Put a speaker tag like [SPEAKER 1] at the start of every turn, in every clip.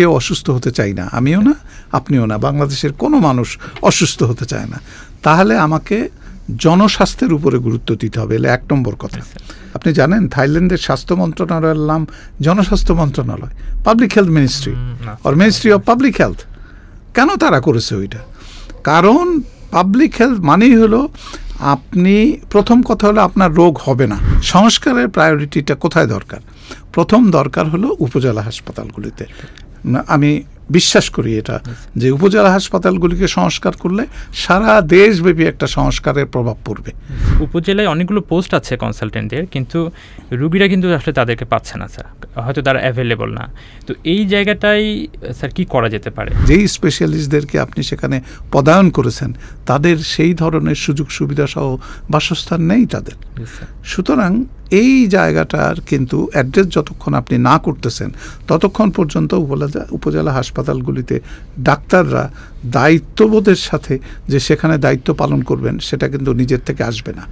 [SPEAKER 1] কেউ অসুস্থ হতে চাই না, আমিও না, আপনিও না, বাংলাদেশের কোনো মানুষ অসুস্থ হতে চায় না। তাহলে আমাকে জনস্বাস্থ্যের উপরে গুরুত্ব দিতে হবে, এলে 1 নম্বর কথা। আপনি জানেন থাইল্যান্ডের স্বাস্থ্য মন্ত্রণালয়ের নাম জনস্বাস্থ্য মন্ত্রণালয়, public health ministry or ministry of public health. কেন তারা করেছে ওইটা? কারণ পাবলিক হেলথ মানেই হলো আপনি, প্রথম কথা হলো আপনার রোগ হবে না। সংস্কারের প্রায়োরিটিটা কোথায় দরকার? প্রথম দরকার হলো উপজেলা হাসপাতালগুলিতে। আমি বিশ্বাস করি এটা, যে উপজেলা হাসপাতালগুলিকে সংস্কার করলে সারা দেশব্যাপী একটা সংস্কারের প্রভাব পড়বে।
[SPEAKER 2] উপজেলায় অনেকগুলো পোস্ট আছে কনসালটেন্টের, কিন্তু রুগীরা কিন্তু আসলে তাদেরকে পাচ্ছে না স্যার, হয়তো তারা অ্যাভেলেবল না। তো এই জায়গাটাই স্যার কি করা যেতে পারে?
[SPEAKER 1] যেই স্পেশালিস্টদেরকে আপনি সেখানে পদায়ন করেছেন তাদের সেই ধরনের সুযোগ সুবিধা সহ বাসস্থান নেই তাদের। সুতরাং এই জায়গাটার কিন্তু অ্যাড্রেস যতক্ষণ আপনি না করতেছেন ততক্ষণ পর্যন্ত উপজেলা হাসপাতালগুলিতে ডাক্তাররা দায়িত্ববোধের সাথে যে সেখানে দায়িত্ব পালন করবেন সেটা কিন্তু নিজের থেকে আসবে না।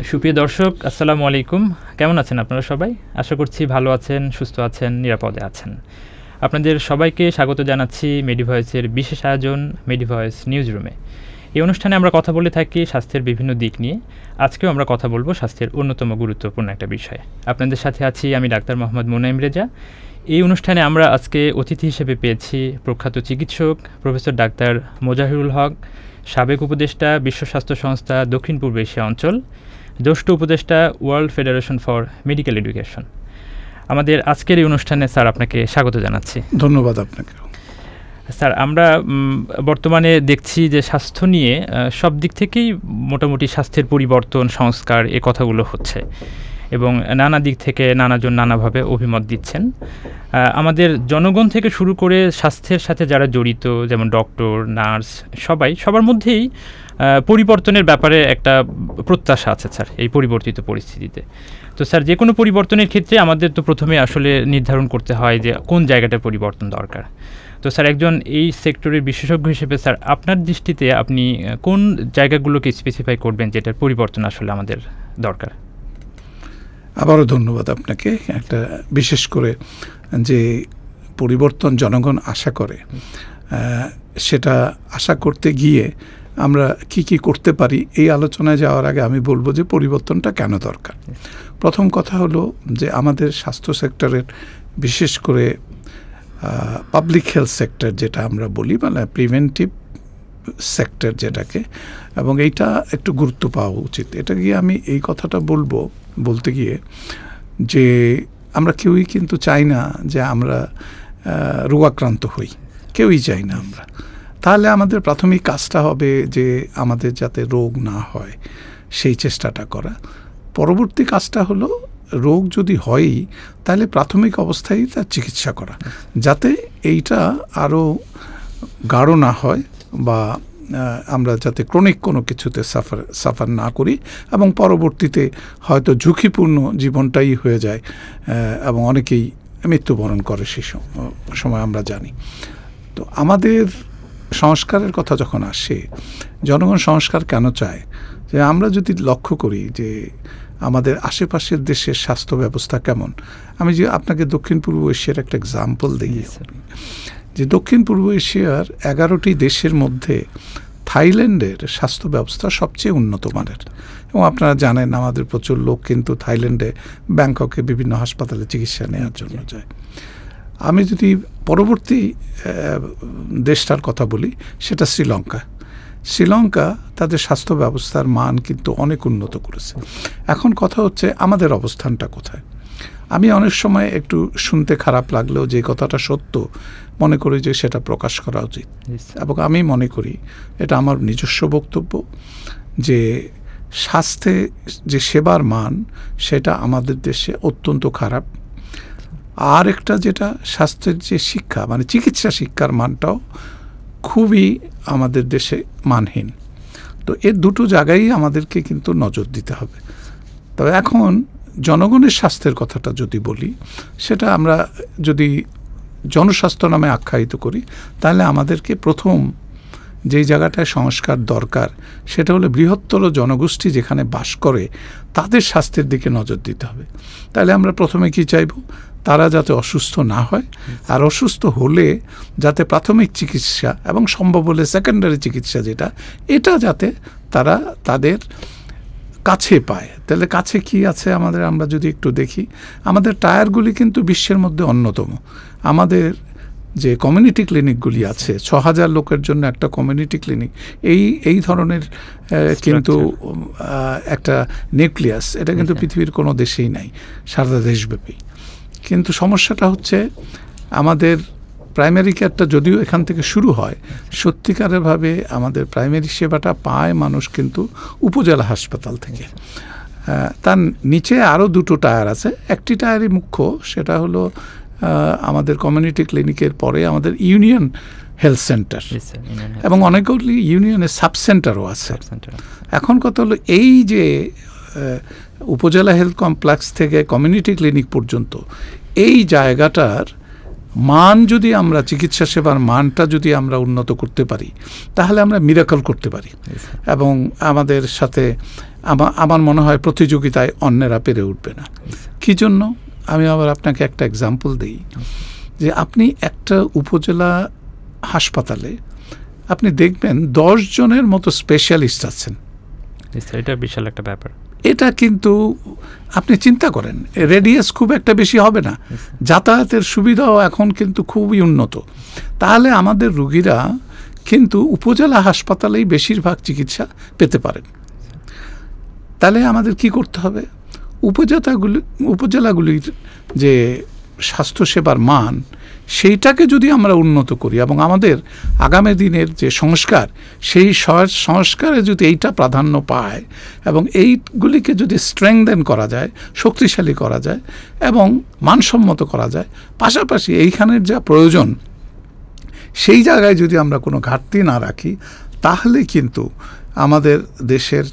[SPEAKER 2] সুপ্রিয় দর্শক, আসসালামু আলাইকুম। কেমন আছেন আপনারা সবাই? আশা করছি ভালো আছেন, সুস্থ আছেন, নিরাপদে আছেন। আপনাদের সবাইকে স্বাগত জানাচ্ছি মেডিভয়েসের বিশেষ আয়োজন মেডিভয়েস নিউজ রুমে। এই অনুষ্ঠানে আমরা কথা বলে থাকি স্বাস্থ্যের বিভিন্ন দিক নিয়ে। আজকেও আমরা কথা বলবো স্বাস্থ্যের অন্যতম গুরুত্বপূর্ণ একটা বিষয়। আপনাদের সাথে আছি আমি ডাক্তার মোহাম্মদ মুনাইম রেজা। এই অনুষ্ঠানে আমরা আজকে অতিথি হিসেবে পেয়েছি প্রখ্যাত চিকিৎসক প্রফেসর ডাক্তার মোজাহিরুল হক, সাবেক উপদেষ্টা বিশ্ব স্বাস্থ্য সংস্থা দক্ষিণ পূর্ব এশিয়া অঞ্চল, জ্যেষ্ঠ উপদেষ্টা world federation for medical education. আমাদের আজকের এই অনুষ্ঠানে স্যার আপনাকে স্বাগত জানাচ্ছি।
[SPEAKER 1] ধন্যবাদ আপনাকে।
[SPEAKER 2] স্যার, আমরা বর্তমানে দেখছি যে স্বাস্থ্য নিয়ে সব দিক থেকেই মোটামুটি স্বাস্থ্যের পরিবর্তন, সংস্কার এ কথাগুলো হচ্ছে এবং নানা দিক থেকে নানাজন নানাভাবে অভিমত দিচ্ছেন। আমাদের জনগণ থেকে শুরু করে স্বাস্থ্যের সাথে যারা জড়িত, যেমন ডক্টর, নার্স, সবার মধ্যেই পরিবর্তনের ব্যাপারে একটা প্রত্যাশা আছে স্যার এই পরিবর্তিত পরিস্থিতিতে। তো স্যার, যে কোনো পরিবর্তনের ক্ষেত্রে আমাদের তো প্রথমে আসলে নির্ধারণ করতে হয় যে কোন জায়গাটা পরিবর্তন দরকার। তো স্যার, একজন এই সেক্টরের বিশেষজ্ঞ হিসেবে স্যার আপনার দৃষ্টিতে আপনি কোন জায়গাগুলোকে স্পেসিফাই করবেন যেটার পরিবর্তন আসলে আমাদের দরকার?
[SPEAKER 1] আবারও ধন্যবাদ আপনাকে। একটা বিশেষ করে যে পরিবর্তন জনগণ আশা করে, সেটা আশা করতে গিয়ে আমরা কি করতে পারি এই আলোচনায় যাওয়ার আগে আমি বলবো যে পরিবর্তনটা কেন দরকার। প্রথম কথা হলো যে আমাদের স্বাস্থ্য সেক্টরের বিশেষ করে পাবলিক হেলথ সেক্টর যেটা আমরা বলি, মানে প্রিভেন্টিভ সেক্টর যেটাকে, এবং এইটা একটু গুরুত্ব পাওয়া উচিত। এটা গিয়ে আমি এই কথাটা বলতে গিয়ে যে আমরা কেউই কিন্তু চাই না যে আমরা রোগাক্রান্ত হই, কেউই চাই না আমরা। তাহলে আমাদের প্রাথমিক কাজটা হবে যে আমাদের যাতে রোগ না হয় সেই চেষ্টাটা করা। পরবর্তী কাজটা হলো রোগ যদি হয়ই তাহলে প্রাথমিক অবস্থায় তার চিকিৎসা করা, যাতে এইটা আরও গাঢ় না হয় বা আমরা যাতে ক্রনিক কোনো কিছুতে সাফার না করি এবং পরবর্তীতে হয়তো ঝুঁকিপূর্ণ জীবনটাই হয়ে যায় এবং অনেকেই মৃত্যুবরণ করে সেই সময় আমরা জানি। তো আমাদের সংস্কারের কথা যখন আসে, জনগণ সংস্কার কেন চায়? যে আমরা যদি লক্ষ্য করি যে আমাদের আশেপাশের দেশের স্বাস্থ্য ব্যবস্থা কেমন, আমি যে আপনাকে দক্ষিণ পূর্ব এশিয়ার একটা এক্সাম্পল দিই, যে দক্ষিণ পূর্ব এশিয়ার 11টি দেশের মধ্যে থাইল্যান্ডের স্বাস্থ্য ব্যবস্থা সবচেয়ে উন্নত মানের। এবং আপনারা জানেন আমাদের প্রচুর লোক কিন্তু থাইল্যান্ডে, ব্যাংককে বিভিন্ন হাসপাতালে চিকিৎসা নেওয়ার জন্য যায়। আমি যদি পরবর্তী দেশটার কথা বলি, সেটা শ্রীলঙ্কা তাদের স্বাস্থ্য ব্যবস্থার মান কিন্তু অনেক উন্নত করেছে। এখন কথা হচ্ছে আমাদের অবস্থানটা কোথায়। আমি অনেক সময় একটু শুনতে খারাপ লাগলেও যে কথাটা সত্য মনে করি যে সেটা প্রকাশ করা উচিত, এবং আমি মনে করি এটা আমার নিজস্ব বক্তব্য যে স্বাস্থ্যে যে সেবার মান সেটা আমাদের দেশে অত্যন্ত খারাপ। আর একটা যেটা স্বাস্থ্যের যে শিক্ষা, মানে চিকিৎসা শিক্ষার মানটাও খুবই আমাদের দেশে মানহীন। তো এর দুটো জায়গায় আমাদেরকে কিন্তু নজর দিতে হবে। তবে এখন জনগণের স্বাস্থ্যের কথাটা যদি বলি, সেটা আমরা যদি জনস্বাস্থ্য নামে আখ্যায়িত করি, তাহলে আমাদেরকে প্রথম যেই জায়গাটায় সংস্কার দরকার সেটা হলো বৃহত্তর জনগোষ্ঠী যেখানে বাস করে তাদের স্বাস্থ্যের দিকে নজর দিতে হবে। তাহলে আমরা প্রথমে কি চাইব? তারা যাতে অসুস্থ না হয়, আর অসুস্থ হলে যাতে প্রাথমিক চিকিৎসা এবং সম্ভব হলে সেকেন্ডারি চিকিৎসা এটা যাতে তারা তাদের কাছে পায়। তাহলে কাছে কি আছে আমাদের, আমরা যদি একটু দেখি, আমাদের টায়ারগুলি কিন্তু বিশ্বের মধ্যে অন্যতম। আমাদের যে কমিউনিটি ক্লিনিকগুলি আছে, ৬,০০০ লোকের জন্য একটা কমিউনিটি ক্লিনিক, এই ধরনের কিন্তু একটা নিউক্লিয়াস, এটা কিন্তু পৃথিবীর কোনো দেশেই নাই, সারা দেশব্যাপী। কিন্তু সমস্যাটা হচ্ছে আমাদের প্রাইমারি কেয়ারটা যদিও এখান থেকে শুরু হয়, সত্যিকারেরভাবে আমাদের প্রাইমারি সেবাটা পায় মানুষ কিন্তু উপজেলা হাসপাতাল থেকে। তার নিচে আরও দুটো টায়ার আছে, একটি টায়ারই মুখ্য, সেটা হলো আমাদের কমিউনিটি ক্লিনিকের পরে আমাদের ইউনিয়ন হেলথ সেন্টার, এবং অনেকগুলি ইউনিয়নের সাব সেন্টারও আছে। এখন কথা হলো এই যে উপজেলা হেলথ কমপ্লেক্স থেকে কমিউনিটি ক্লিনিক পর্যন্ত এই জায়গাটার মান যদি আমরা, চিকিৎসা সেবার মানটা যদি আমরা উন্নত করতে পারি, তাহলে আমরা মিরাকল করতে পারি। এবং আমাদের সাথে আমার মনে হয় প্রতিযোগিতায় অন্যেরা পেরে উঠবে না। কী জন্য? আমি আবার আপনাকে একটা এক্সাম্পল দিই, যে আপনি একটা উপজেলা হাসপাতালে আপনি দেখবেন 10 জনের মতো স্পেশালিস্ট আছেন।
[SPEAKER 2] এটা বিশাল একটা ব্যাপার।
[SPEAKER 1] এটা কিন্তু আপনি চিন্তা করেন, রেডিয়াস খুব একটা বেশি হবে না, যাতায়াতের সুবিধাও এখন কিন্তু খুবই উন্নত। তাহলে আমাদের রুগীরা কিন্তু উপজেলা হাসপাতালেই বেশিরভাগ চিকিৎসা পেতে পারেন। তাহলে আমাদের কি করতে হবে? উপজেলাগুলির যে স্বাস্থ্যসেবার মান, সেইটাকে যদি আমরা উন্নত করি এবং আমাদের আগামী দিনের যে সংস্কার, সেই সংস্কারে যদি এইটা প্রাধান্য পায় এবং এইগুলিকে যদি স্ট্রেংথেন করা যায়, শক্তিশালী করা যায় এবং মানসম্মত করা যায়, পাশাপাশি এইখানের যা প্রয়োজন সেই জায়গায় যদি আমরা কোনো ঘাটতি না রাখি, তাহলে কিন্তু আমাদের দেশের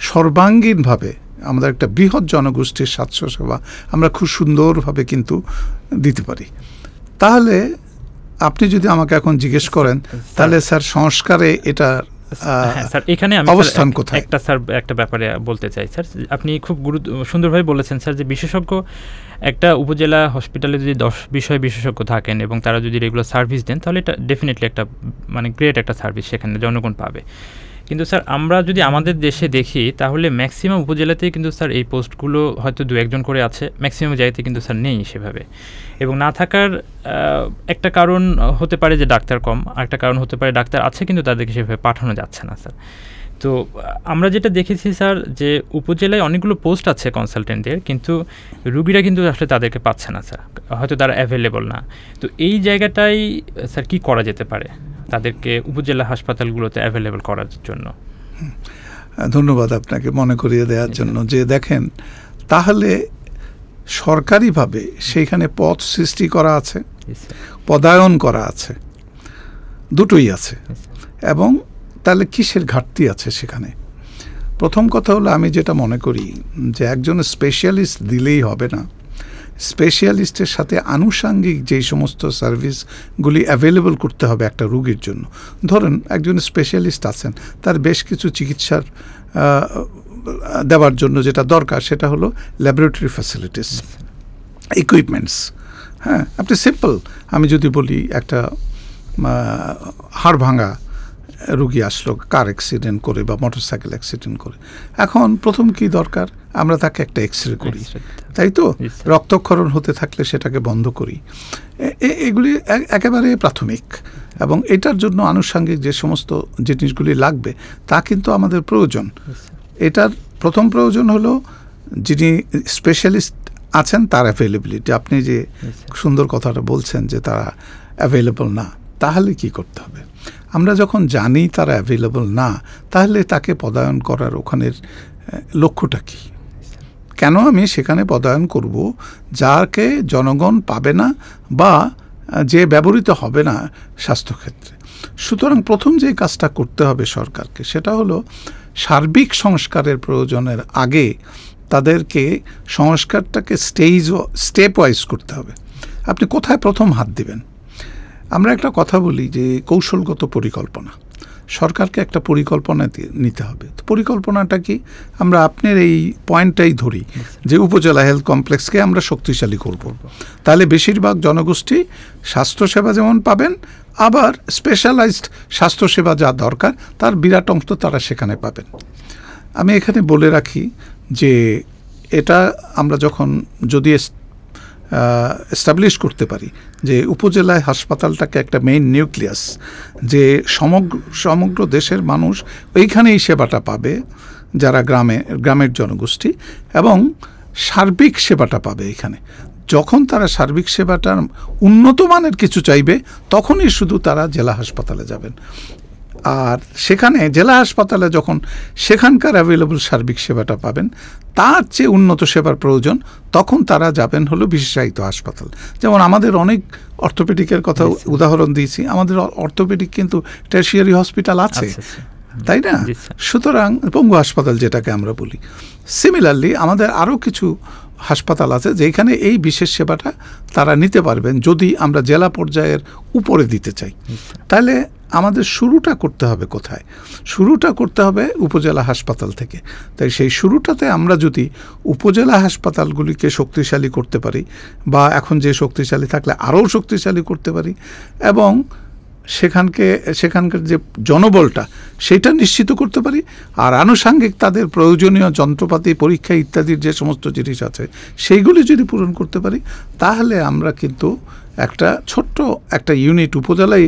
[SPEAKER 1] সর্বাঙ্গীনভাবে আমাদের একটা বৃহৎ জনগোষ্ঠীর স্বাস্থ্যসেবা আমরা খুব সুন্দরভাবে কিন্তু দিতে পারি। তাহলে আপনি যদি আমাকে এখন জিজ্ঞেস করেন, তাহলে স্যার সংস্কারে এটা
[SPEAKER 2] স্যার এখানে আমি
[SPEAKER 1] অবস্থান কোথায়?
[SPEAKER 2] একটা ব্যাপারে বলতে চাই স্যার, আপনি খুব সুন্দরভাবে বলেছেন স্যার, যে বিশেষজ্ঞ একটা উপজেলা হসপিটালে যদি 10 বিষয় বিশেষজ্ঞ থাকেন এবং তারা যদি রেগুলার সার্ভিস দেন, তাহলে এটা ডেফিনেটলি একটা মানে গ্রেট একটা সার্ভিস সেখানে জনগণ পাবে। কিন্তু স্যার আমরা যদি আমাদের দেশে দেখি, তাহলে ম্যাক্সিমাম উপজেলাতেই কিন্তু স্যার এই পোস্টগুলো হয়তো 2-1 করে আছে, ম্যাক্সিমাম জায়গাতে কিন্তু স্যার নেই সেভাবে। এবং না থাকার একটা কারণ হতে পারে যে ডাক্তার কম, আরেকটা কারণ হতে পারে ডাক্তার আছে কিন্তু তাদেরকে সেভাবে পাঠানো যাচ্ছে না স্যার। তো আমরা যেটা দেখেছি স্যার, যে উপজেলায় অনেকগুলো পোস্ট আছে কনসালটেন্টের, কিন্তু রুগীরা কিন্তু আসলে তাদেরকে পাচ্ছে না স্যার, হয়তো তারা অ্যাভেলেবল না। তো এই জায়গাটাই স্যার কি করা যেতে পারে তাদেরকে উপজেলা হাসপাতালগুলোতে অ্যাভেলেবল করার জন্য?
[SPEAKER 1] ধন্যবাদ আপনাকে মনে করিয়ে দেওয়ার জন্য। যে দেখেন, তাহলে সরকারিভাবে সেইখানে পদ সৃষ্টি করা আছে, পদায়ন করা আছে, দুটোই আছে। এবং তাহলে কিসের ঘাটতি আছে সেখানে? প্রথম কথা হলো, আমি যেটা মনে করি যে একজন স্পেশালিস্ট দিলেই হবে না, স্পেশালিস্টের সাথে আনুষাঙ্গিক যেই সমস্ত সার্ভিসগুলি অ্যাভেলেবল করতে হবে একটা রোগীর জন্য। ধরুন একজন স্পেশালিস্ট আছেন, তার বেশ কিছু চিকিৎসার দেওয়ার জন্য যেটা দরকার সেটা হলো ল্যাবরেটরি ফ্যাসিলিটিস, ইকুইপমেন্টস। হ্যাঁ, আপনি সিম্পল আমি যদি বলি, একটা হাড় ভাঙা রুগী আসলো কার অ্যাক্সিডেন্ট করে বা মোটরসাইকেল অ্যাক্সিডেন্ট করে, এখন প্রথম কি দরকার? আমরা তাকে একটা এক্সরে করি, তাই তো? রক্তক্ষরণ হতে থাকলে সেটাকে বন্ধ করি। এগুলি একেবারে প্রাথমিক, এবং এটার জন্য আনুষঙ্গিক যে সমস্ত জিনিসগুলি লাগবে তা কিন্তু আমাদের প্রয়োজন। এটার প্রথম প্রয়োজন হলো যিনি স্পেশালিস্ট আছেন তার অ্যাভেলেবিলিটি। আপনি যে সুন্দর কথাটা বলছেন যে তারা অ্যাভেলেবল না, তাহলে কি করতে হবে? আমরা যখন জানি তারা অ্যাভেলেবল না, তাহলে তাকে পদায়ন করার ওখানের লক্ষ্যটা কী? কেন আমি সেখানে পদায়ন করব যাকে জনগণ পাবে না বা যে ব্যবহৃত হবে না স্বাস্থ্যক্ষেত্রে? সুতরাং প্রথম যে কাজটা করতে হবে সরকারকে, সেটা হলো সার্বিক সংস্কারের প্রয়োজনের আগে তাদেরকে সংস্কারটাকে স্টেপ ওয়াইজ করতে হবে। আপনি কোথায় প্রথম হাত দিবেন? আমরা একটা কথা বলি যে কৌশলগত পরিকল্পনা। সরকারকে একটা পরিকল্পনা নিতে হবে। তো পরিকল্পনাটা কি? আমরা আপনার এই পয়েন্টটাই ধরি যে উপজেলা হেলথ কমপ্লেক্সকে আমরা শক্তিশালী করব। তাহলে বেশিরভাগ জনগোষ্ঠী স্বাস্থ্যসেবা যেমন পাবেন, আবার স্পেশালাইজড স্বাস্থ্যসেবা যা দরকার তার বিরাট অংশ তারা সেখানে পাবেন। আমি এখানে বলে রাখি যে এটা আমরা যখন যদি এস্টাবলিশ করতে পারি যে উপজেলায় হাসপাতালটাকে একটা মেইন নিউক্লিয়াস, যে সমগ্র দেশের মানুষ ওইখানেই সেবাটা পাবে, যারা গ্রামের জনগোষ্ঠী, এবং সার্বিক সেবাটা পাবে এখানে। যখন তারা সার্বিক সেবাটার উন্নত মানের কিছু চাইবে তখনই শুধু তারা জেলা হাসপাতালে যাবেন। আর সেখানে জেলা হাসপাতালে যখন সেখানকার অ্যাভেলেবল সার্বিক সেবাটা পাবেন, তার চেয়ে উন্নত সেবার প্রয়োজন, তখন তারা যাবেন হলো বিশেষায়িত হাসপাতাল। যেমন আমাদের অনেক অর্থোপেডিকের কথা উদাহরণ দিয়েছি, আমাদের অর্থোপেডিক কিন্তু টারশিয়ারি হসপিটাল আছে, তাই না? সুতরাং পঙ্গু হাসপাতাল যেটাকে আমরা বলি। সিমিলারলি আমাদের আরও কিছু হাসপাতাল আছে যেখানে এই বিশেষ সেবাটা তারা নিতে পারবেন যদি আমরা জেলা পর্যায়ের উপরে দিতে চাই। তাহলে আমাদের শুরুটা করতে হবে কোথায়? শুরুটা করতে হবে উপজেলা হাসপাতাল থেকে। তাই সেই শুরুটাতে আমরা যদি উপজেলা হাসপাতালগুলিকে শক্তিশালী করতে পারি, বা এখন যে শক্তিশালী থাকলে আরও শক্তিশালী করতে পারি, এবং সেখানকার যে জনবলটা সেটা নিশ্চিত করতে পারি, আর আনুষাঙ্গিক তাদের প্রয়োজনীয় যন্ত্রপাতি, পরীক্ষা ইত্যাদির যে সমস্ত জিনিস আছে সেইগুলি যদি পূরণ করতে পারি, তাহলে আমরা কিন্তু একটা ছোট্ট একটা ইউনিট উপজেলায়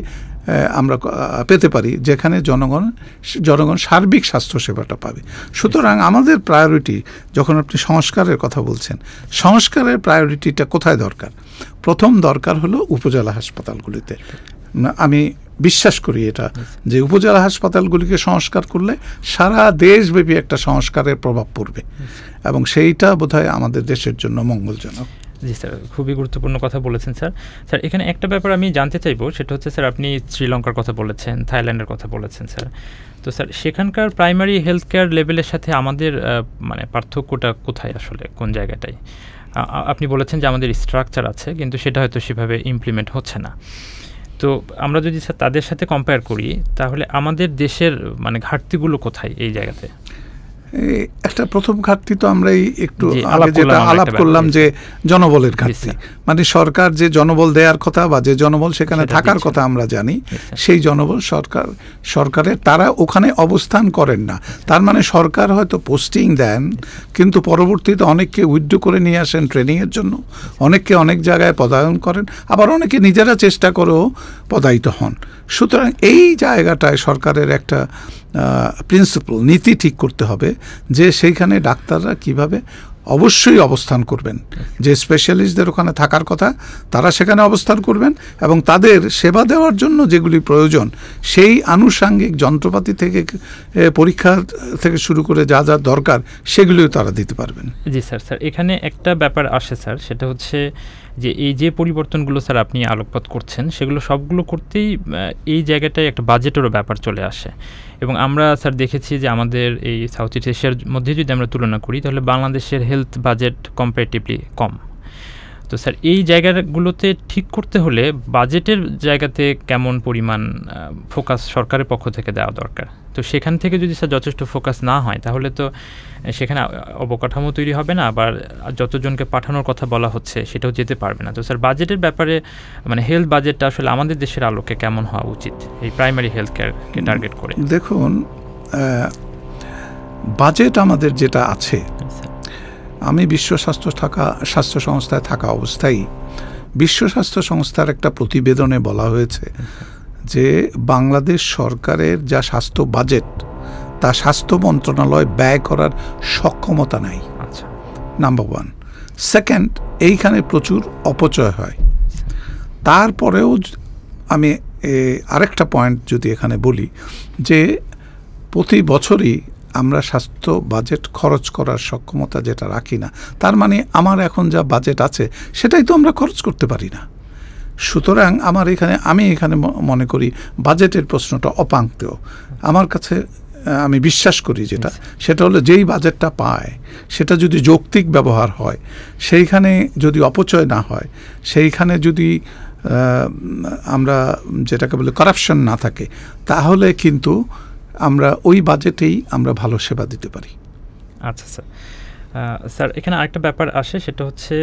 [SPEAKER 1] আমরা পেতে পারি যেখানে জনগণ সার্বিক স্বাস্থ্যসেবাটা পাবে। সুতরাং আমাদের প্রায়োরিটি, যখন আপনি সংস্কারের কথা বলছেন, সংস্কারের প্রায়োরিটিটা কোথায় দরকার? প্রথম দরকার হলো উপজেলা হাসপাতালগুলিতে। আমি বিশ্বাস করি এটা, যে উপজেলা হাসপাতালগুলিকে সংস্কার করলে সারা দেশব্যাপী একটা সংস্কারের প্রভাব পড়বে, এবং সেইটা বোধহয় আমাদের দেশের জন্য মঙ্গলজনক।
[SPEAKER 2] জি স্যার, খুবই গুরুত্বপূর্ণ কথা বলেছেন স্যার। স্যার, এখানে একটা ব্যাপার আমি জানতে চাইবো, সেটা হচ্ছে স্যার আপনি শ্রীলঙ্কার কথা বলেছেন, থাইল্যান্ডের কথা বলেছেন স্যার। তো স্যার সেখানকার প্রাইমারি হেলথ কেয়ার লেভেলের সাথে আমাদের মানে পার্থক্যটা কোথায়, আসলে কোন জায়গাটায়? আপনি বলেছেন যে আমাদের স্ট্রাকচার আছে কিন্তু সেটা হয়তো সেভাবে ইমপ্লিমেন্ট হচ্ছে না। তো আমরা যদি স্যার তাদের সাথে কম্পেয়ার করি তাহলে আমাদের দেশের মানে ঘাটতিগুলো কোথায় এই জায়গাতে?
[SPEAKER 1] একটা প্রথম ঘাটতি তো আমরা একটু আগে যেটা আলাপ করলাম যে জনবলের ঘাটতি, মানে সরকার যে জনবল দেওয়ার কথা বা যে জনবল সেখানে থাকার কথা আমরা জানি, সেই জনবল সরকারের তারা ওখানে অবস্থান করেন না। তার মানে সরকার হয়তো পোস্টিং দেন কিন্তু পরবর্তীতে অনেককে উইথড্র করে নিয়ে আসেন ট্রেনিংয়ের জন্য, অনেককে অনেক জায়গায় পদায়ন করেন, আবার অনেকে নিজেরা চেষ্টা করেও পদায়িত হন। সুতরাং এই জায়গাটায় সরকারের একটা প্রিন্সিপাল নীতি ঠিক করতে হবে যে সেইখানে ডাক্তাররা কিভাবে অবশ্যই অবস্থান করবেন, যে স্পেশালিস্টদের ওখানে থাকার কথা তারা সেখানে অবস্থান করবেন, এবং তাদের সেবা দেওয়ার জন্য যেগুলি প্রয়োজন সেই আনুষাঙ্গিক যন্ত্রপাতি থেকে পরীক্ষা থেকে শুরু করে যা যা দরকার সেগুলিও তারা দিতে পারবেন।
[SPEAKER 2] জি স্যার। স্যার এখানে একটা ব্যাপার আসে স্যার, সেটা হচ্ছে যে এই যে পরিবর্তনগুলো স্যার আপনি আলোকপাত করছেন সেগুলো সবগুলো করতেই এই জায়গাটায় একটা বাজেটেরও ব্যাপার চলে আসে, এবং আমরা স্যার দেখেছি যে আমাদের এই সাউথ ইস্ট এশিয়ার মধ্যে যদি আমরা তুলনা করি তাহলে বাংলাদেশের হেলথ বাজেট কম্পারেটিভলি কম। তো স্যার এই জায়গাগুলোতে ঠিক করতে হলে বাজেটের জায়গাতে কেমন পরিমাণ ফোকাস সরকারের পক্ষ থেকে দেওয়া দরকার? তো সেখান থেকে যদি স্যার যথেষ্ট ফোকাস না হয় তাহলে তো সেখানে অবকাঠামো তৈরি হবে না, আবার যতজনকে পাঠানোর কথা বলা হচ্ছে সেটাও যেতে পারবে না। তো স্যার বাজেটের ব্যাপারে মানে হেলথ বাজেটটা আসলে আমাদের দেশের আলোকে কেমন হওয়া উচিত এই প্রাইমারি হেলথ কেয়ারকে টার্গেট করে?
[SPEAKER 1] দেখুন, বাজেট আমাদের যেটা আছে, আমি বিশ্ব স্বাস্থ্য সংস্থায় থাকা অবস্থায় বিশ্ব স্বাস্থ্য সংস্থার একটা প্রতিবেদনে বলা হয়েছে যে বাংলাদেশ সরকারের যা স্বাস্থ্য বাজেট তা স্বাস্থ্য মন্ত্রণালয় ব্যয় করার সক্ষমতা নাই।
[SPEAKER 2] আচ্ছা,
[SPEAKER 1] নাম্বার ওয়ান। সেকেন্ড, এইখানে প্রচুর অপচয় হয়। তারপরেও আমি আরেকটা পয়েন্ট যদি এখানে বলি যে প্রতি বছরই আমরা স্বাস্থ্য বাজেট খরচ করার সক্ষমতা যেটা রাখি না, তার মানে আমার এখন যা বাজেট আছে সেটাই তো আমরা খরচ করতে পারি না। সুতরাং আমি এখানে মনে করি বাজেটের প্রশ্নটা অপাঙ্ক্তেয়। আমার কাছে আমি বিশ্বাস করি যেটা, সেটা হলো যেই বাজেটটা পায় সেটা যদি যৌক্তিক ব্যবহার হয়, সেইখানে যদি অপচয় না হয়, সেইখানে যদি আমরা যেটাকে বলে কারাপশন না থাকে, তাহলে কিন্তু আমরা ওই বাজেটেই আমরা ভালো সেবা দিতে পারি।
[SPEAKER 2] আচ্ছা স্যার, স্যার এখানে আরেকটা ব্যাপার আসে, সেটা হচ্ছে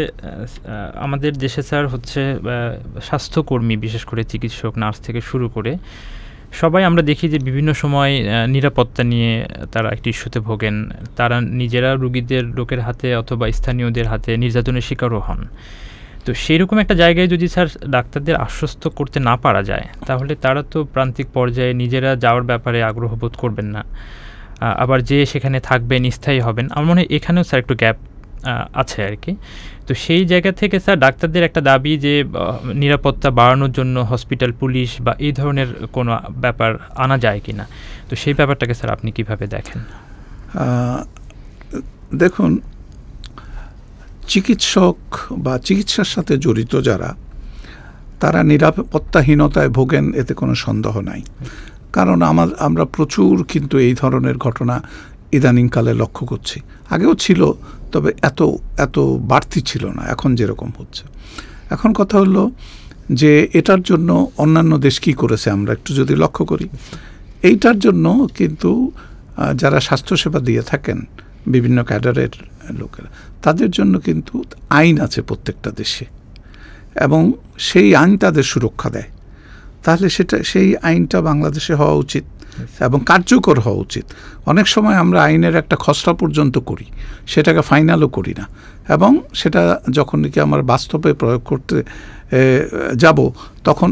[SPEAKER 2] আমাদের দেশে স্যার হচ্ছে স্বাস্থ্যকর্মী, বিশেষ করে চিকিৎসক, নার্স থেকে শুরু করে সবাই আমরা দেখি যে বিভিন্ন সময় নিরাপত্তা নিয়ে তারা একটি ইস্যুতে ভোগেন। তারা নিজেরা রুগীদের লোকের হাতে অথবা স্থানীয়দের হাতে নির্যাতনের শিকারও হন। তো সেইরকম একটা জায়গায় যদি স্যার ডাক্তারদের আশ্বস্ত করতে না পারা যায়, তাহলে তারা তো প্রান্তিক পর্যায়ে নিজেরা যাওয়ার ব্যাপারে আগ্রহ বোধ করবেন না, আবার যে সেখানে থাকবেন, স্থায়ী হবেন। আমার মনে হয় এখানেও স্যার একটু গ্যাপ আছে আর কি। তো সেই জায়গা থেকে স্যার ডাক্তারদের একটা দাবি যে নিরাপত্তা বাড়ানোর জন্য হসপিটাল পুলিশ বা এই ধরনের কোনো ব্যাপার আনা যায় কি না, তো সেই ব্যাপারটাকে স্যার আপনি কিভাবে দেখেন?
[SPEAKER 1] দেখুন, চিকিৎসক বা চিকিৎসার সাথে জড়িত যারা, তারা নিরাপত্তাহীনতায় ভোগেন, এতে কোনো সন্দেহ নাই। কারণ আমরা প্রচুর কিন্তু এই ধরনের ঘটনা ইদানিংকালে লক্ষ্য করছি। আগেও ছিল, তবে এত বাড়তি ছিল না এখন যেরকম হচ্ছে। এখন কথা হলো যে এটার জন্য অন্যান্য দেশ কী করেছে আমরা একটু যদি লক্ষ্য করি। এইটার জন্য কিন্তু যারা স্বাস্থ্যসেবা দিয়ে থাকেন বিভিন্ন ক্যাডারের লোকেরা, তাদের জন্য কিন্তু আইন আছে প্রত্যেকটা দেশে, এবং সেই আইন তাদের সুরক্ষা দেয়। তাহলে সেই আইনটা বাংলাদেশে হওয়া উচিত এবং কার্যকর হওয়া উচিত। অনেক সময় আমরা আইনের একটা খসড়া পর্যন্ত করি, সেটাকে ফাইনালও করি না, এবং সেটা যখন নাকি আমরা বাস্তবে প্রয়োগ করতে যাব, তখন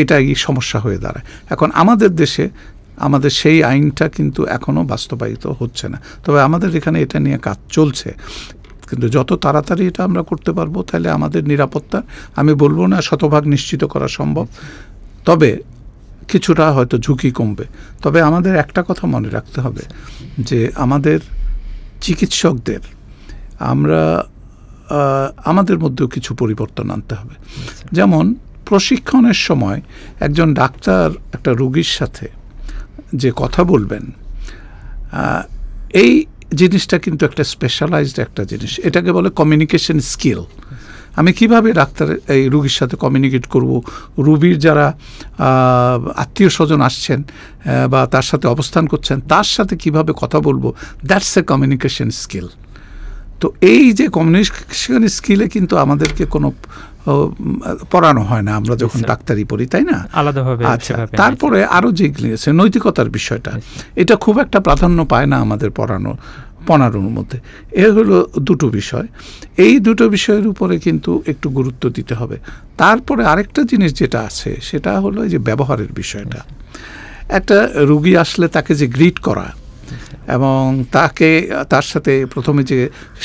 [SPEAKER 1] এটাই সমস্যা হয়ে দাঁড়ায়। এখন আমাদের দেশে আমাদের সেই আইনটা কিন্তু এখনও বাস্তবায়িত হচ্ছে না, তবে আমাদের এখানে এটা নিয়ে কাজ চলছে। কিন্তু যত তাড়াতাড়ি এটা আমরা করতে পারবো, তাহলে আমাদের নিরাপত্তা, আমি বলবো না শতভাগ নিশ্চিত করা সম্ভব, তবে কিছুটা হয়তো ঝুঁকি কমবে। তবে আমাদের একটা কথা মনে রাখতে হবে যে আমাদের চিকিৎসকদের আমাদের মধ্যেও কিছু পরিবর্তন আনতে হবে। যেমন প্রশিক্ষণের সময় একজন ডাক্তার একটা রোগীর সাথে যে কথা বলবেন, এই জিনিসটা কিন্তু একটা স্পেশালাইজড একটা জিনিস। এটাকে বলে কমিউনিকেশন স্কিল। আমি কিভাবে এই রুগীর সাথে কমিউনিকেট করব, রুগীর যারা আত্মীয় স্বজন আসছেন বা তার সাথে অবস্থান করছেন, তার সাথে কিভাবে কথা বলবো, দ্যাটস এ কমিউনিকেশন স্কিল। তো এই যে কমিউনিকেশন স্কিলে কিন্তু আমাদেরকে কোনো পড়ানো হয় না আমরা যখন ডাক্তারি পড়ি, তাই না?
[SPEAKER 2] আলাদাভাবে।
[SPEAKER 1] আচ্ছা, তারপরে আরও যেগুলি আছে, নৈতিকতার বিষয়টা, এটা খুব একটা প্রাধান্য পায় না আমাদের পড়ানোর মধ্যে। এ হলো দুটো বিষয়। এই দুটো বিষয়ের উপরে কিন্তু একটু গুরুত্ব দিতে হবে। তারপরে আরেকটা জিনিস যেটা আছে, সেটা হলো যে ব্যবহারের বিষয়টা। একটা রুগী আসলে তাকে যে গ্রিট করা এবং তার সাথে প্রথমে যে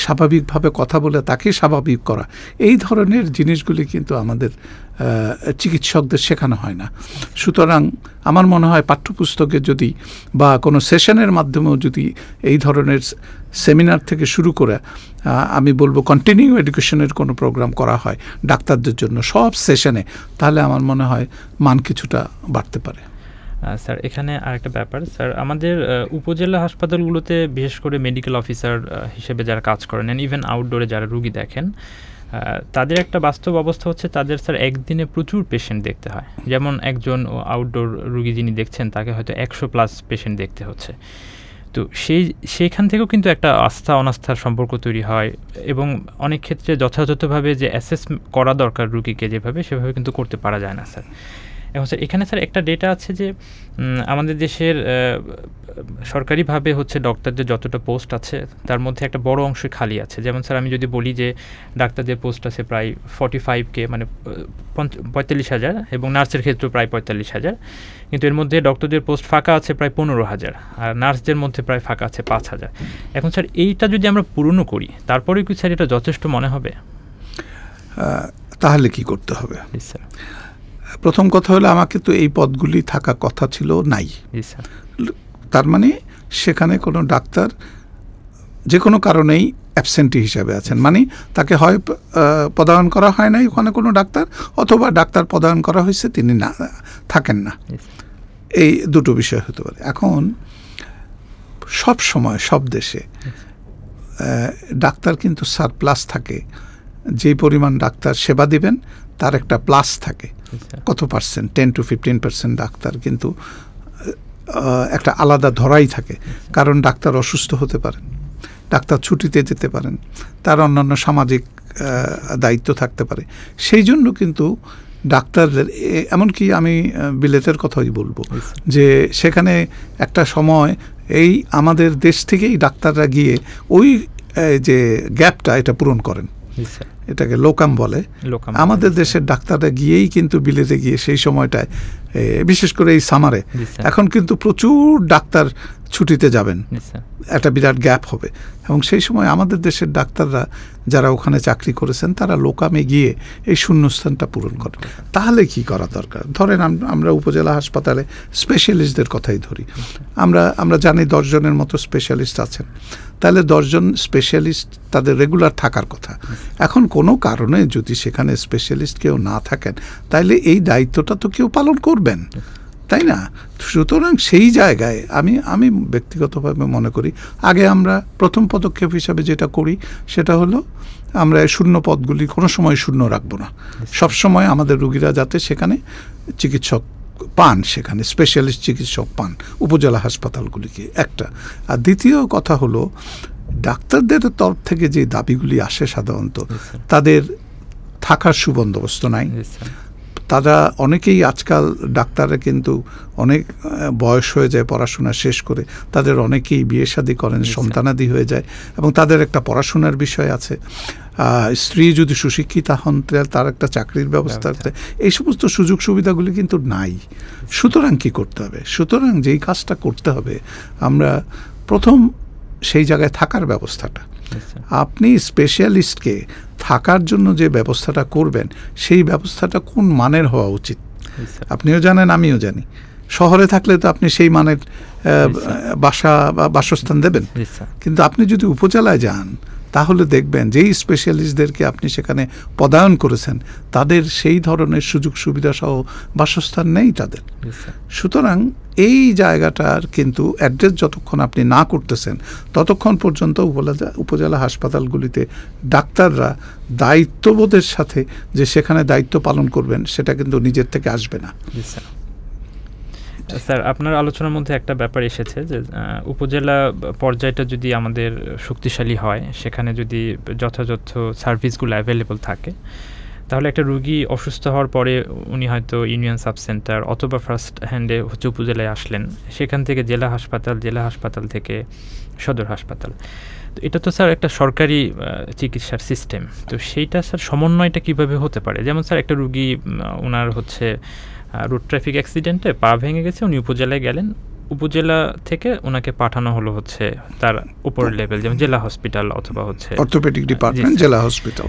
[SPEAKER 1] স্বাভাবিকভাবে কথা বলে তাকে স্বাভাবিক করা, এই ধরনের জিনিসগুলি কিন্তু আমাদের চিকিৎসকদের শেখানো হয় না। সুতরাং আমার মনে হয় পাঠ্যপুস্তকে যদি বা কোনো সেশনের মাধ্যমেও যদি এই ধরনের সেমিনার থেকে শুরু করে আমি বলবো কন্টিনিউ এডুকেশনের কোনো প্রোগ্রাম করা হয় ডাক্তারদের জন্য সব সেশনে, তাহলে আমার মনে হয় মান কিছুটা বাড়তে পারে।
[SPEAKER 2] স্যার এখানে আরেকটা ব্যাপার, স্যার আমাদের উপজেলা হাসপাতালগুলোতে বিশেষ করে মেডিকেল অফিসার হিসেবে যারা কাজ করেন, ইভেন আউটডোরে যারা রুগী দেখেন, তাদের একটা বাস্তব অবস্থা হচ্ছে তাদের স্যার একদিনে প্রচুর পেশেন্ট দেখতে হয়। যেমন একজন আউটডোর রুগী যিনি দেখছেন, তাকে হয়তো 100+ পেশেন্ট দেখতে হচ্ছে। তো সেইখান থেকেও কিন্তু একটা আস্থা অনাস্থার সম্পর্ক তৈরি হয়, এবং অনেক ক্ষেত্রে যথাযথভাবে যে অ্যাসেস করা দরকার রুগীকে যেভাবে, সেভাবে কিন্তু করতে পারা যায় না স্যার। এখন স্যার এখানে স্যার একটা ডেটা আছে যে আমাদের দেশের সরকারিভাবে হচ্ছে ডক্টরদের যতটা পোস্ট আছে তার মধ্যে একটা বড় অংশ খালি আছে। যেমন স্যার আমি যদি বলি যে ডাক্তারদের পোস্ট আছে প্রায় 45K, মানে 45,000, এবং নার্সের ক্ষেত্রেও প্রায় 45,000, কিন্তু এর মধ্যে ডক্টরদের পোস্ট ফাঁকা আছে প্রায় 15,000, আর নার্সদের মধ্যে প্রায় ফাঁকা আছে 5,000। এখন স্যার এইটা যদি আমরা পূরণ করি, তারপরেও কি স্যার এটা যথেষ্ট মনে হবে?
[SPEAKER 1] তাহলে কি করতে হবে?
[SPEAKER 2] স্যার
[SPEAKER 1] প্রথম কথা হলো, আমাকে তো এই পদগুলি থাকা কথা ছিল নাই। তার মানে সেখানে কোনো ডাক্তার যে কোনো কারণেই অ্যাবসেন্টি হিসাবে আছেন, মানে তাকে হয় পদায়ন করা হয় নাই ওখানে কোনো ডাক্তার, অথবা ডাক্তার পদায়ন করা হয়েছে তিনি না থাকেন না। এই দুটো বিষয় হতে পারে। এখন সব সময় সব দেশে ডাক্তার কিন্তু সারপ্লাস থাকে। যেই পরিমাণ ডাক্তার সেবা দিবেন তার একটা প্লাস থাকে। কত পার্সেন্ট, 10-15% ডাক্তার কিন্তু একটা আলাদা ধরাই থাকে। কারণ ডাক্তার অসুস্থ হতে পারেন, ডাক্তার ছুটিতে যেতে পারেন, তার অন্যান্য সামাজিক দায়িত্ব থাকতে পারে। সেই জন্য কিন্তু ডাক্তারদের, এমনকি আমি বিলেতের কথাই বলবো যে সেখানে একটা সময় এই আমাদের দেশ থেকেই ডাক্তাররা গিয়ে ওই যে গ্যাপটা এটা পূরণ করেন, এটাকে লোকাম বলে। আমাদের দেশের ডাক্তাররা গিয়েই কিন্তু বিলেতে গিয়ে সেই সময়টায়, বিশেষ করে এই সামারে, এখন কিন্তু প্রচুর ডাক্তার ছুটিতে যাবেন, একটা বিরাট গ্যাপ হবে। এবং সেই সময় আমাদের দেশের ডাক্তাররা যারা ওখানে চাকরি করেছেন তারা লোকামে গিয়ে এই শূন্যস্থানটা পূরণ করেন। তাহলে কি করা দরকার? ধরেন আমরা উপজেলা হাসপাতালে স্পেশালিস্টদের কথাই ধরি, আমরা জানি 10 জনের মতো স্পেশালিস্ট আছেন। তাহলে 10 জন স্পেশালিস্ট তাদের রেগুলার থাকার কথা। এখন কোনো কারণে যদি সেখানে স্পেশালিস্ট কেউ না থাকেন, তাহলে এই দায়িত্বটা তো কেউ পালন করবেন, তাই না? সুতরাং সেই জায়গায় আমি ব্যক্তিগতভাবে মনে করি আগে আমরা প্রথম পদক্ষেপ হিসাবে যেটা করি সেটা হলো আমরা শূন্য পদগুলি কোনো সময় শূন্য রাখবো না। সবসময় আমাদের রুগীরা যাতে সেখানে চিকিৎসক পান, সেখানে স্পেশালিস্ট চিকিৎসক পান উপজেলা হাসপাতালগুলিকে, একটা। আর দ্বিতীয় কথা হলো ডাক্তারদের তরফ থেকে যে দাবিগুলি আসে সাধারণত তাদের থাকার সুবন্দোবস্ত নাই। তারা অনেকেই আজকাল ডাক্তাররা কিন্তু অনেক বয়স হয়ে যায় পড়াশোনা শেষ করে, তাদের অনেকেই বিয়ে শাদী করেন, সন্তানাদি হয়ে যায় এবং তাদের একটা পড়াশোনার বিষয় আছে। স্ত্রী যদি সুশিক্ষিতা হন তার একটা চাকরির ব্যবস্থা আছে। এই সমস্ত সুযোগ সুবিধাগুলি কিন্তু নাই। সুতরাং কি করতে হবে? সুতরাং যেই কাজটা করতে হবে, আমরা প্রথম সেই জায়গায় থাকার ব্যবস্থাটা, আপনি স্পেশালিস্টকে থাকার জন্য যে ব্যবস্থাটা করবেন সেই ব্যবস্থাটা কোন মানের হওয়া উচিত আপনিও জানেন, আমিও জানি। শহরে থাকলে তো আপনি সেই মানের বাসা বা বাসস্থান দেবেন, কিন্তু আপনি যদি উপজেলায় যান তাহলে দেখবেন যেই স্পেশালিস্টদেরকে আপনি সেখানে পদায়ন করেছেন তাদের সেই ধরনের সুযোগ সুবিধা সহ বাসস্থান নেই তাদের। সুতরাং এই জায়গাটার কিন্তু অ্যাড্রেস যতক্ষণ আপনি না করতেছেন ততক্ষণ পর্যন্ত উপজেলা হাসপাতালগুলিতে ডাক্তাররা দায়িত্ববোধের সাথে যে সেখানে দায়িত্ব পালন করবেন সেটা কিন্তু নিজের থেকে আসবে না।
[SPEAKER 2] স্যার, আপনার আলোচনার মধ্যে একটা ব্যাপার এসেছে যে উপজেলা পর্যায়টা যদি আমাদের শক্তিশালী হয়, সেখানে যদি যথাযথ সার্ভিসগুলো অ্যাভেলেবল থাকে, তাহলে একটা রুগী অসুস্থ হওয়ার পরে উনি হয়তো ইউনিয়ন সাব সেন্টার অথবা ফার্স্ট হ্যান্ডে হচ্ছে উপজেলায় আসলেন, সেখান থেকে জেলা হাসপাতাল থেকে সদর হাসপাতাল। তো এটা তো স্যার একটা সরকারি চিকিৎসার সিস্টেম। তো সেইটা স্যার সমন্বয়টা কিভাবে হতে পারে? যেমন স্যার একটা রুগী ওনার হচ্ছে রোড ট্রাফিক অ্যাক্সিডেন্টে পা ভেঙে গেছে, উনি উপজেলায় গেলেন, উপজেলা থেকে ওনাকে পাঠানো হলো হচ্ছে তার উপরের লেভেল, যেমন জেলা হসপিটাল অথবা হচ্ছে
[SPEAKER 1] অর্থোপেডিক ডিপার্টমেন্ট, জেলা হসপিটাল।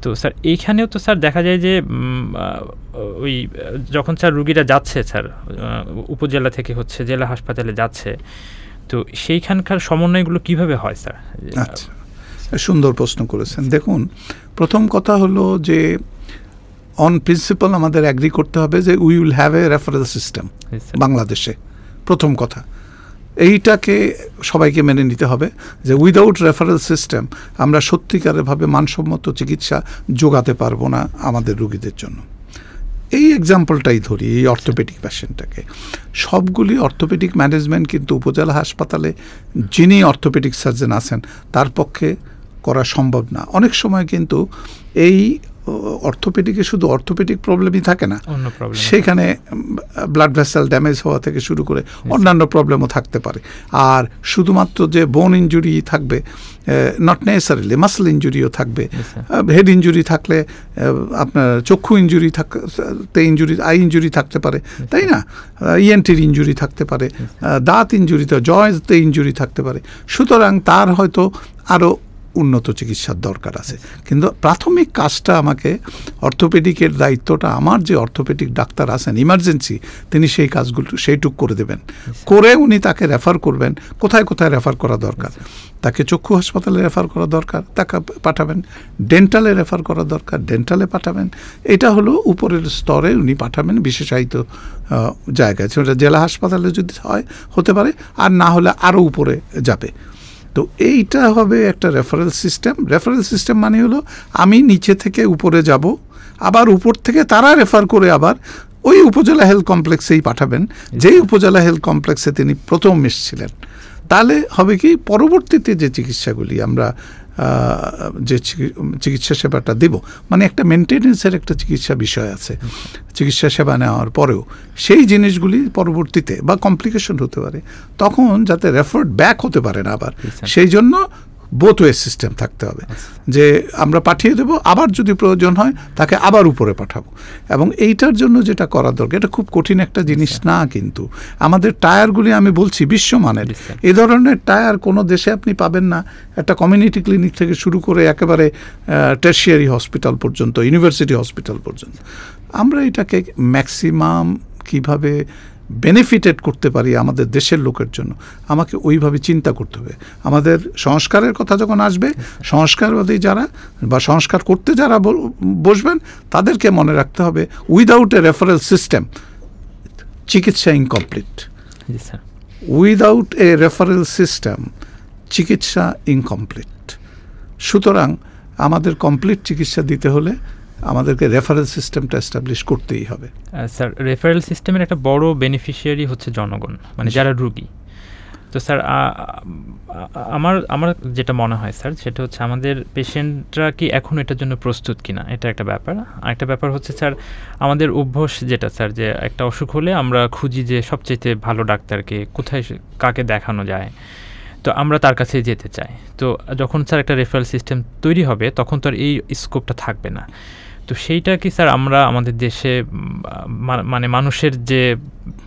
[SPEAKER 2] তো স্যার এইখানেও তো স্যার দেখা যায় যে ওই যখন স্যার রুগীরা যাচ্ছে স্যার উপজেলা থেকে হচ্ছে জেলা হাসপাতালে যাচ্ছে, তো সেইখানকার সমন্বয়গুলো কিভাবে হয় স্যার?
[SPEAKER 1] আচ্ছা, সুন্দর প্রশ্ন করেছেন। দেখুন, প্রথম কথা হলো যে অন প্রিন্সিপাল আমাদের অ্যাগ্রি করতে হবে যে we will have a referral system বাংলাদেশে। প্রথম কথা এইটাকে সবাইকে মেনে নিতে হবে যে উইদাউট রেফারেল সিস্টেম আমরা সত্যিকারেরভাবে মানসম্মত চিকিৎসা যোগাতে পারবো না আমাদের রুগীদের জন্য। এই এক্সাম্পলটাই ধরি, এই অর্থোপেডিক পেশেন্টটাকে, সবগুলি অর্থোপেডিক ম্যানেজমেন্ট কিন্তু উপজেলা হাসপাতালে যিনি অর্থোপেডিক সার্জন আছেন তার পক্ষে করা সম্ভব না। অনেক সময় কিন্তু এই অর্থোপেডিকে শুধু অর্থোপেডিক প্রবলেমই থাকে না, সেখানে ব্লাড ভেসেল ড্যামেজ হওয়া থেকে শুরু করে অন্যান্য প্রবলেমও থাকতে পারে। আর শুধুমাত্র যে বোন ইঞ্জুরি থাকবে, নট নেসেসারিলি মাসল ইঞ্জুরিও থাকবে। হেড ইঞ্জুরি থাকলে আপনার চক্ষু ইঞ্জুরি আই ইঞ্জুরি থাকতে পারে, তাই না? ইএনটির ইঞ্জুরি থাকতে পারে, দাঁত ইঞ্জুরিতে জয়েন্টে ইঞ্জুরি থাকতে পারে। সুতরাং তার হয়তো আরও উন্নত চিকিৎসার দরকার আছে। কিন্তু প্রাথমিক কাজটা আমাকে অর্থোপেডিকের দায়িত্বটা আমার যে অর্থোপেডিক ডাক্তার আছেন ইমার্জেন্সি, তিনি সেই কাজগুলো সেইটুক করে দেবেন, করে উনি তাকে রেফার করবেন কোথায় কোথায় রেফার করা দরকার। তাকে চক্ষু হাসপাতালে রেফার করা দরকার, তাকে পাঠাবেন। ডেন্টালে রেফার করা দরকার, ডেন্টালে পাঠাবেন। এটা হলো উপরের স্তরে উনি পাঠাবেন বিশেষায়িত জায়গায়। সেটা জেলা হাসপাতালে যদি হয় হতে পারে, আর না হলে আরও উপরে যাবে। তো এইটা হবে একটা রেফারেল সিস্টেম। রেফারেল সিস্টেম মানে হলো আমি নিচে থেকে উপরে যাব, আবার উপর থেকে তারা রেফার করে আবার ওই উপজেলা হেলথ কমপ্লেক্সেই পাঠাবেন, যেই উপজেলা হেলথ কমপ্লেক্সে তিনি প্রথম এসেছিলেন। তাহলে হবে কি, পরবর্তীতে যে চিকিৎসাগুলি আমরা যে চিকিৎসা সেবাটা দেব, মানে একটা মেনটেনেন্সের একটা চিকিৎসা বিষয় আছে চিকিৎসা সেবা নেওয়ার পরেও, সেই জিনিসগুলি পরবর্তীতে বা কমপ্লিকেশন হতে পারে, তখন যাতে রেফার্ড ব্যাক হতে পারে না আবার, সেই জন্য বোথ ওয়ে সিস্টেম থাকতে হবে, যে আমরা পাঠিয়ে দেব, আবার যদি প্রয়োজন হয় তাকে আবার উপরে পাঠাবো। এবং এইটার জন্য যেটা করা দরকার, এটা খুব কঠিন একটা জিনিস না, কিন্তু আমাদের টায়ারগুলি আমি বলছি বিশ্বমানের। এই ধরনের টায়ার কোনো দেশে আপনি পাবেন না, একটা কমিউনিটি ক্লিনিক থেকে শুরু করে একেবারে টারশিয়ারি হসপিটাল পর্যন্ত, ইউনিভার্সিটি হসপিটাল পর্যন্ত। আমরা এটাকে ম্যাক্সিমাম কিভাবে বেনিফিটেড করতে পারি আমাদের দেশের লোকের জন্য, আমাকে ওইভাবে চিন্তা করতে হবে। আমাদের সংস্কারের কথা যখন আসবে, সংস্কারবাদী যারা বা সংস্কার করতে যারা বসবেন, তাদেরকে মনে রাখতে হবে উইদাউট এ রেফারেল সিস্টেম চিকিৎসা incomplete. Without a referral system চিকিৎসা ইনকমপ্লিট। সুতরাং আমাদের কমপ্লিট চিকিৎসা দিতে হলে আমাদেরকে রেফারেল সিস্টেমটা এস্টাবলিশ করতেই হবে।
[SPEAKER 2] স্যার, রেফারেল সিস্টেমের একটা বড় বেনিফিশিয়ারি হচ্ছে জনগণ, মানে যারা রুগী। তো স্যার, আমার যেটা মনে হয় স্যার, সেটা হচ্ছে আমাদের পেশেন্টরা কি এখন এটার জন্য প্রস্তুত কিনা, এটা একটা ব্যাপার। আরেকটা ব্যাপার হচ্ছে স্যার, আমাদের অভ্যাস যেটা স্যার, যে একটা অসুখ হলে আমরা খুঁজি যে সবচেয়ে ভালো ডাক্তারকে, কোথায় কাকে দেখানো যায়, তো আমরা তার কাছে যেতে চাই। তো যখন স্যার একটা রেফারেল সিস্টেম তৈরি হবে, তখন তো আর এই স্কোপটা থাকবে না। তো সেইটা কি স্যার আমরা আমাদের দেশে মানে মানুষের যে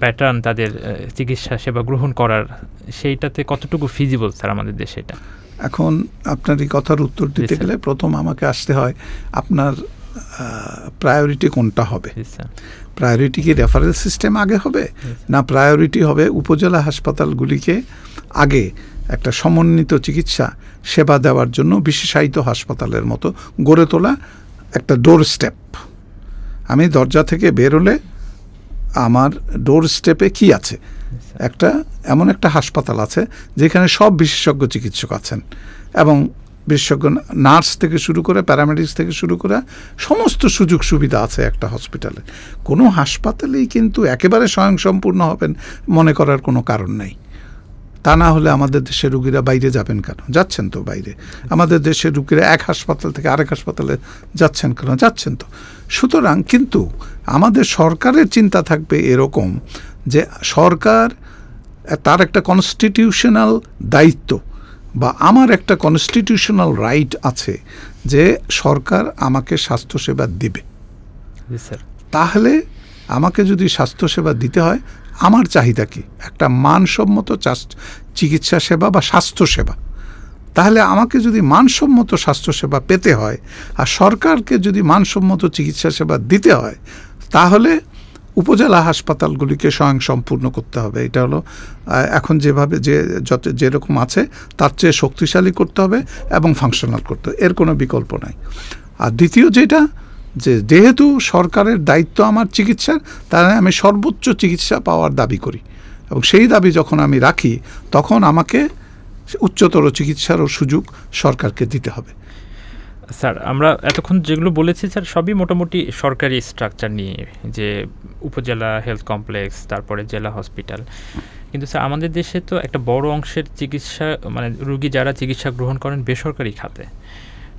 [SPEAKER 2] প্যাটার্ন তাদের চিকিৎসা সেবা গ্রহণ করার, সেইটাতে কতটুকু ফিজিবল স্যার আমাদের দেশে এটা?
[SPEAKER 1] এখন আপনার এই কথার উত্তর দিতে গেলে প্রথম আমাকে আসতে হয় আপনার প্রায়োরিটি কোনটা হবে। প্রায়োরিটি কি রেফারেল সিস্টেম আগে হবে, না প্রায়োরিটি হবে উপজেলা হাসপাতালগুলিকে আগে একটা সমন্বিত চিকিৎসা সেবা দেওয়ার জন্য বিশেষায়িত হাসপাতালের মতো গড়ে তোলা, একটা ডোর স্টেপ। আমি দরজা থেকে বেরোলে আমার ডোর স্টেপে কি আছে, একটা এমন একটা হাসপাতাল আছে যেখানে সব বিশেষজ্ঞ চিকিৎসক আছেন, এবং বিশেষজ্ঞ নার্স থেকে শুরু করে প্যারামেডিক্স থেকে শুরু করে সমস্ত সুযোগ সুবিধা আছে একটা হসপিটালে। কোনো হাসপাতালেই কিন্তু একেবারে স্বয়ংসম্পূর্ণ হবেন মনে করার কোনো কারণ নেই। তা না হলে আমাদের দেশের রুগীরা বাইরে যাবেন কেন? যাচ্ছেন তো বাইরে। আমাদের দেশের রুগীরা এক হাসপাতাল থেকে আরেক হাসপাতালে যাচ্ছেন কেন? যাচ্ছেন তো। সুতরাং কিন্তু আমাদের সরকারের চিন্তা থাকবে এরকম যে সরকার তার একটা কনস্টিটিউশনাল দায়িত্ব বা আমার একটা কনস্টিটিউশনাল রাইট আছে যে সরকার আমাকে স্বাস্থ্যসেবা দিবে। তাহলে আমাকে যদি স্বাস্থ্যসেবা দিতে হয়, আমার চাহিদা কি? একটা মানসম্মত চিকিৎসা সেবা বা স্বাস্থ্যসেবা। তাহলে আমাকে যদি মানসম্মত স্বাস্থ্যসেবা পেতে হয় আর সরকারকে যদি মানসম্মত চিকিৎসা সেবা দিতে হয়, তাহলে উপজেলা হাসপাতালগুলিকে স্বয়ংসম্পূর্ণ করতে হবে। এটা হলো এখন যেভাবে যেরকম আছে তার চেয়ে শক্তিশালী করতে হবে এবং ফাংশনাল করতে হবে, এর কোনো বিকল্প নাই। আর দ্বিতীয় যেটা, যে যেহেতু সরকারের দায়িত্ব আমার চিকিৎসার, তাহলে আমি সর্বোচ্চ চিকিৎসা পাওয়ার দাবি করি, এবং সেই দাবি যখন আমি রাখি তখন আমাকে উচ্চতর চিকিৎসারও সুযোগ সরকারকে দিতে হবে।
[SPEAKER 2] স্যার, আমরা এতক্ষণ যেগুলো বলেছি স্যার, সবই মোটামুটি সরকারি স্ট্রাকচার নিয়ে, যে উপজেলা হেলথ কমপ্লেক্স, তারপরে জেলা হসপিটাল। কিন্তু স্যার আমাদের দেশে তো একটা বড় অংশের চিকিৎসা, মানে রুগী যারা চিকিৎসা গ্রহণ করেন বেসরকারি খাতে।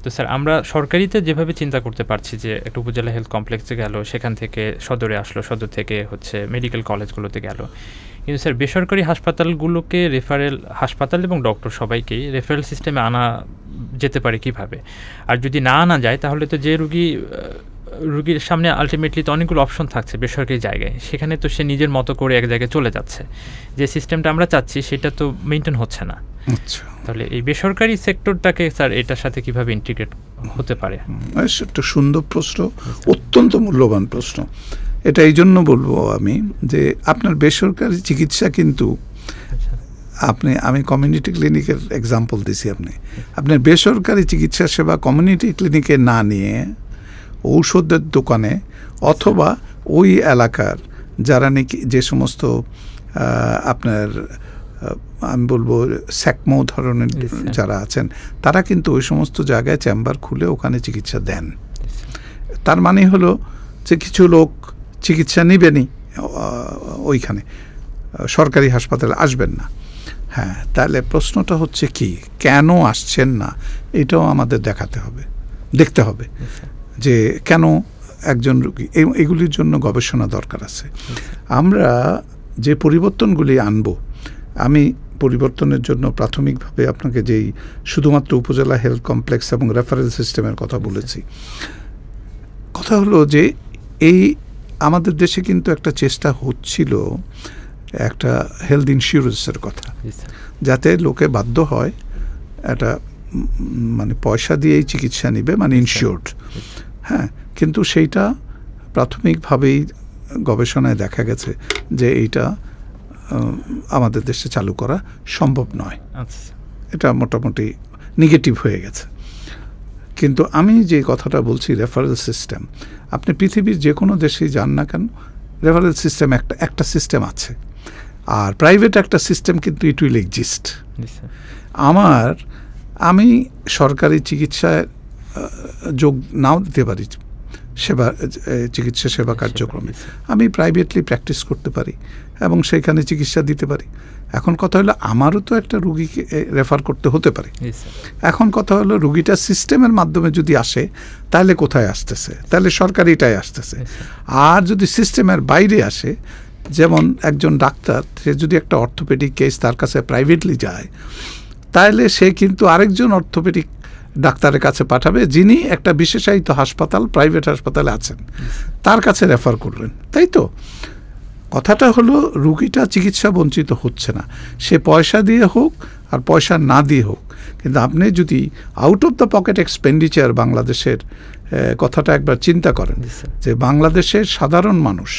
[SPEAKER 2] তো স্যার আমরা সরকারিতে যেভাবে চিন্তা করতে পারছি যে একটা উপজেলা হেলথ কমপ্লেক্সে গেল, সেখান থেকে সদরে আসলো, সদর থেকে হচ্ছে মেডিকেল কলেজগুলোতে গেল, কিন্তু স্যার বেসরকারি হাসপাতালগুলোকে রেফারেল হাসপাতাল এবং ডক্টর সবাইকেই রেফারেল সিস্টেমে আনা যেতে পারে কিভাবে? আর যদি না আনা যায় তাহলে তো যে রুগী রুগীর সামনে আলটিমেটলি তো অনেকগুলো অপশন থাকছে বেসরকারি জায়গায়, সেখানে তো সে নিজের মতো করে এক জায়গায় চলে যাচ্ছে, যে সিস্টেমটা আমরা চাচ্ছি সেটা তো মেনটেন হচ্ছে না।
[SPEAKER 1] আচ্ছা,
[SPEAKER 2] তাহলে এই বেসরকারি সেক্টরটাকে স্যার এটার সাথে কিভাবে ইন্টিগ্রেট হতে পারে?
[SPEAKER 1] একটা সুন্দর প্রশ্ন, অত্যন্ত মূল্যবান প্রশ্ন। এটা এই জন্য বলবো আমি যে আপনার বেসরকারি চিকিৎসা কিন্তু আমি কমিউনিটি ক্লিনিকের এক্সাম্পল দিছি, আপনার বেসরকারি চিকিৎসা সেবা কমিউনিটি ক্লিনিকে না নিয়ে ঔষধের দোকানে অথবা ওই এলাকার যারা নাকি যে সমস্ত আপনার আমি বলবো স্যাকমো ধরনের যারা আছেন তারা কিন্তু ওই সমস্ত জায়গায় চেম্বার খুলে ওখানে চিকিৎসা দেন। তার মানে হলো যে কিছু লোক চিকিৎসা নেবেনই ওইখানে, সরকারি হাসপাতালে আসবেন না। হ্যাঁ, তাহলে প্রশ্নটা হচ্ছে কি, কেন আসছেন না এটাও আমাদের দেখতে হবে যে কেন একজন রোগী, এগুলির জন্য গবেষণা দরকার আছে। আমরা যে পরিবর্তনগুলি আনব, আমি পরিবর্তনের জন্য প্রাথমিকভাবে আপনাকে যেই শুধুমাত্র উপজেলা হেলথ কমপ্লেক্স এবং রেফারেল সিস্টেমের কথা বলেছি, কথা হলো যে এই আমাদের দেশে কিন্তু একটা চেষ্টা হচ্ছিল একটা হেলথ ইন্স্যুরেন্সের কথা, যাতে লোকে বাধ্য হয় একটা মানে পয়সা দিয়েই চিকিৎসা নিবে, মানে ইনশিওর্ড। হ্যাঁ, কিন্তু সেইটা প্রাথমিকভাবেই গবেষণায় দেখা গেছে যে এইটা আমাদের দেশে চালু করা সম্ভব নয়। এটা মোটামুটি নেগেটিভ হয়ে গেছে। কিন্তু আমি যে কথাটা বলছি রেফারেল সিস্টেম, আপনি পৃথিবীর যে কোনো দেশেই যান না কেন, রেফারেল সিস্টেম একটা সিস্টেম আছে, আর প্রাইভেট একটা সিস্টেম কিন্তু ইট উইল এক্সিস্ট। আমি সরকারি চিকিৎসায় যোগ নাও দিতে পারি, চিকিৎসা সেবা কার্যক্রমে আমি প্রাইভেটলি প্র্যাকটিস করতে পারি এবং সেখানে চিকিৎসা দিতে পারি। এখন কথা হলো আমারও তো একটা রুগীকে রেফার করতে হতে পারে। এখন কথা হলো রুগীটা সিস্টেমের মাধ্যমে যদি আসে তাহলে কোথায় আসতেছে, তাহলে সরকারিটাই আসতেছে। আর যদি সিস্টেমের বাইরে আসে, যেমন একজন ডাক্তার সে যদি একটা অর্থোপেডিক কেস তার কাছে প্রাইভেটলি যায়, তাহলে সে কিন্তু আরেকজন অর্থোপেডিক ডাক্তারের কাছে পাঠাবে যিনি একটা বিশেষায়িত হাসপাতাল, প্রাইভেট হাসপাতালে আছেন, তার কাছে রেফার করবেন। তাই তো কথাটা হলো রুগীটা চিকিৎসা বঞ্চিত হচ্ছে না, সে পয়সা দিয়ে হোক আর পয়সা না দিয়ে হোক। কিন্তু আপনি যদি out of the pocket expenditure বাংলাদেশের কথাটা একবার চিন্তা করেন, যে বাংলাদেশের সাধারণ মানুষ,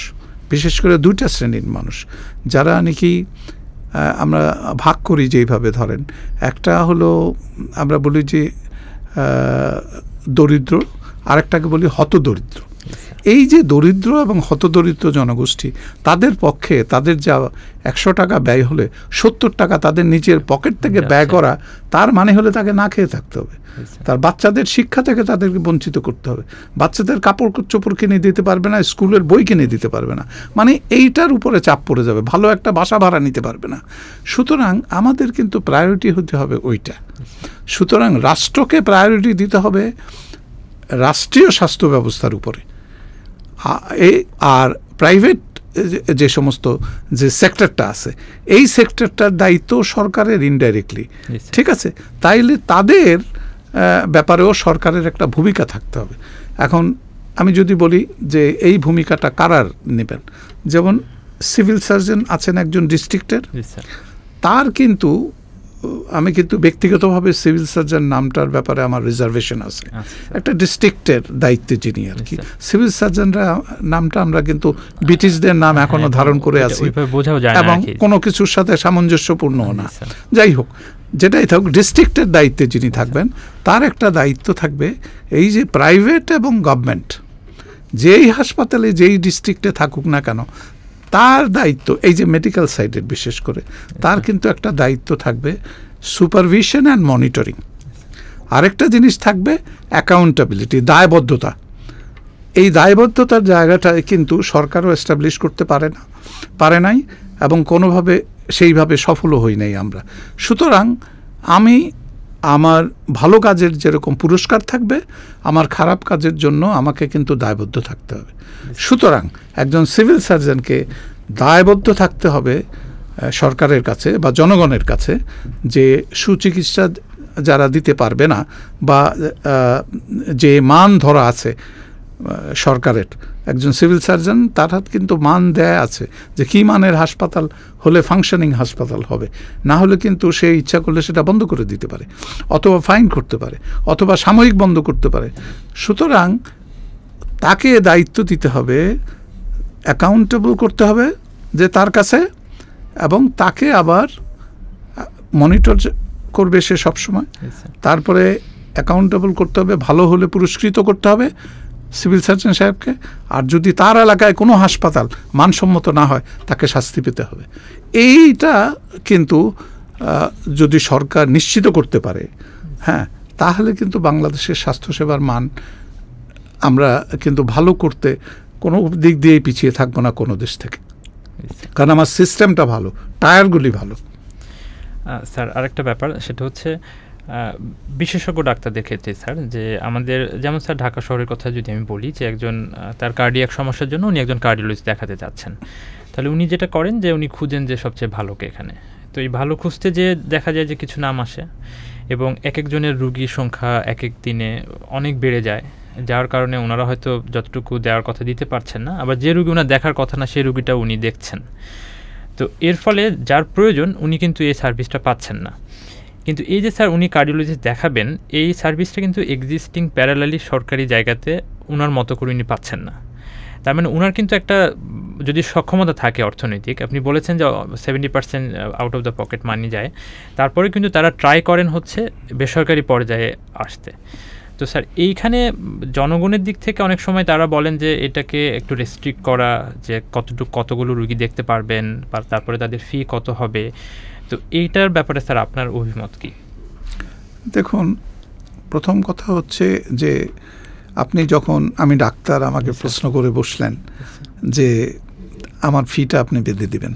[SPEAKER 1] বিশেষ করে দুইটা শ্রেণীর মানুষ যারা নাকি আমরা ভাগ করি যেইভাবে, ধরেন একটা হলো আমরা বলি যে দরিদ্র, আরেকটাকে বলি হতদরিদ্র। এই যে দরিদ্র এবং হতদরিদ্র জনগোষ্ঠী, তাদের পক্ষে তাদের যা 100 টাকা ব্যয় হলে 70 টাকা তাদের নিজের পকেট থেকে ব্যয় করা, তার মানে হলে তাকে না খেয়ে থাকতে হবে। তার বাচ্চাদের শিক্ষা থেকে তাদেরকে বঞ্চিত করতে হবে, বাচ্চাদের কাপড় চোপড় কিনে দিতে পারবে না, স্কুলের বই কিনে দিতে পারবে না, মানে এইটার উপরে চাপ পড়ে যাবে, ভালো একটা বাসা ভাড়া নিতে পারবে না। সুতরাং আমাদের কিন্তু প্রায়োরিটি হতে হবে ওইটা। সুতরাং রাষ্ট্রকে প্রায়োরিটি দিতে হবে রাষ্ট্রীয় স্বাস্থ্য ব্যবস্থার উপরে, আর প্রাইভেট যে সমস্ত যে সেক্টরটা আছে, এই সেক্টরটার দায়িত্ব সরকারের ইনডাইরেক্টলি, ঠিক আছে? তাইলে তাদের ব্যাপারেও সরকারের একটা ভূমিকা থাকতে হবে। এখন আমি যদি বলি যে এই ভূমিকাটা কারার নেবেন, যেমন সিভিল সার্জন আছেন একজন ডিস্ট্রিক্টের, তার কিন্তু আমি কিন্তু ব্যক্তিগতভাবে সিভিল সার্জন নামটার ব্যাপারে আমার রিজার্ভেশন আছে। একটা ডিস্ট্রিক্টের দায়িত্বে যিনি আর কি, সিভিল সার্জনরা নামটা আমরা কিন্তু ব্রিটিশদের নাম এখনো ধারণ করে আছি এবং কোনো কিছুর সাথে সামঞ্জস্যপূর্ণও না। যাই হোক, যেটাই থাকুক, ডিস্ট্রিক্টের দায়িত্বে যিনি থাকবেন তার একটা দায়িত্ব থাকবে এই যে প্রাইভেট এবং গভর্নমেন্ট যেই হাসপাতালে যেই ডিস্ট্রিক্টে থাকুক না কেন, তার দায়িত্ব এই যে মেডিকেল সাইডের বিশেষ করে, তার কিন্তু একটা দায়িত্ব থাকবে সুপারভিশন অ্যান্ড মনিটরিং। আরেকটা জিনিস থাকবে অ্যাকাউন্টেবিলিটি, দায়বদ্ধতা। এই দায়বদ্ধতার জায়গাটা কিন্তু সরকারও এস্টাবলিশ করতে পারে নাই এবং কোনোভাবে সেইভাবে সফলও হই নাই আমরা। সুতরাং আমি আমার ভালো কাজের যেরকম পুরস্কার থাকবে, আমার খারাপ কাজের জন্য আমাকে কিন্তু দায়বদ্ধ থাকতে হবে। সুতরাং একজন সিভিল সার্জনকে দায়বদ্ধ থাকতে হবে সরকারের কাছে বা জনগণের কাছে, যে সুচিকিৎসা যারা দিতে পারবে না বা যে মান ধরা আছে সরকারের একজন সিভিল সার্জন, তার হাত কিন্তু মান দেয়া আছে যে কী মানের হাসপাতাল হলে ফাংশনিং হাসপাতাল হবে, না হলে কিন্তু সে ইচ্ছা করলে সেটা বন্ধ করে দিতে পারে, অথবা ফাইন করতে পারে, অথবা সাময়িক বন্ধ করতে পারে। সুতরাং তাকে দায়িত্ব দিতে হবে, অ্যাকাউন্টেবল করতে হবে যে তার কাছে, এবং তাকে আবার মনিটর করবে সে সবসময়। তারপরে অ্যাকাউন্টেবল করতে হবে, ভালো হলে পুরস্কৃত করতে হবে সিভিল সার্জন সাহেবকে, আর যদি তার এলাকায় কোনো হাসপাতাল মানসম্মত না হয় তাকে শাস্তি পেতে হবে। এইটা কিন্তু যদি সরকার নিশ্চিত করতে পারে, হ্যাঁ, তাহলে কিন্তু বাংলাদেশের স্বাস্থ্যসেবার মান আমরা কিন্তু ভালো করতে কোনো দিক দিয়েই পিছিয়ে থাকবো না কোনো দেশ থেকে, কারণ আমার সিস্টেমটা ভালো, টায়ারগুলি ভালো।
[SPEAKER 2] স্যার আরেকটা ব্যাপার, সেটা হচ্ছে বিশেষজ্ঞ ডাক্তারদের ক্ষেত্রে স্যার, যে আমাদের যেমন স্যার ঢাকা শহরের কথা যদি আমি বলি, যে একজন তার কার্ডিয়াক সমস্যার জন্য উনি একজন কার্ডিওলজিস্ট দেখাতে চাচ্ছেন, তাহলে উনি যেটা করেন যে উনি খুঁজেন যে সবচেয়ে ভালোকে এখানে। তো এই ভালো খুঁজতে যে দেখা যায় যে কিছু নাম আসে, এবং এক একজনের রুগীর সংখ্যা এক এক দিনে অনেক বেড়ে যায়, যার কারণে ওনারা হয়তো যতটুকু দেওয়ার কথা দিতে পারছেন না, আবার যে রুগী ওনার দেখার কথা না সেই রুগীটা উনি দেখছেন। তো এর ফলে যার প্রয়োজন উনি কিন্তু এই সার্ভিসটা পাচ্ছেন না। কিন্তু এই যে স্যার উনি কার্ডিওলজিস্ট দেখাবেন, এই সার্ভিসটা কিন্তু এক্সিস্টিং প্যারালালি সরকারি জায়গাতে ওনার মতো করে উনি পাচ্ছেন না। তার মানে ওনার কিন্তু একটা যদি সক্ষমতা থাকে অর্থনৈতিক, আপনি বলেছেন যে 70% out of the pocket money যায়, তারপরে কিন্তু তারা ট্রাই করেন হচ্ছে বেসরকারি পর্যায়ে আসতে। তো স্যার এইখানে জনগণের দিক থেকে অনেক সময় তারা বলেন যে এটাকে একটু রেস্ট্রিক্ট করা, যে কতগুলো রুগী দেখতে পারবেন, বা তারপরে তাদের ফি কত হবে। তো এইটার ব্যাপারে স্যার আপনার অভিমত কি?
[SPEAKER 1] দেখুন, প্রথম কথা হচ্ছে যে আপনি যখন, আমি ডাক্তার, আমাকে প্রশ্ন করে বসলেন যে আমার ফিটা আপনি বেঁধে দিবেন,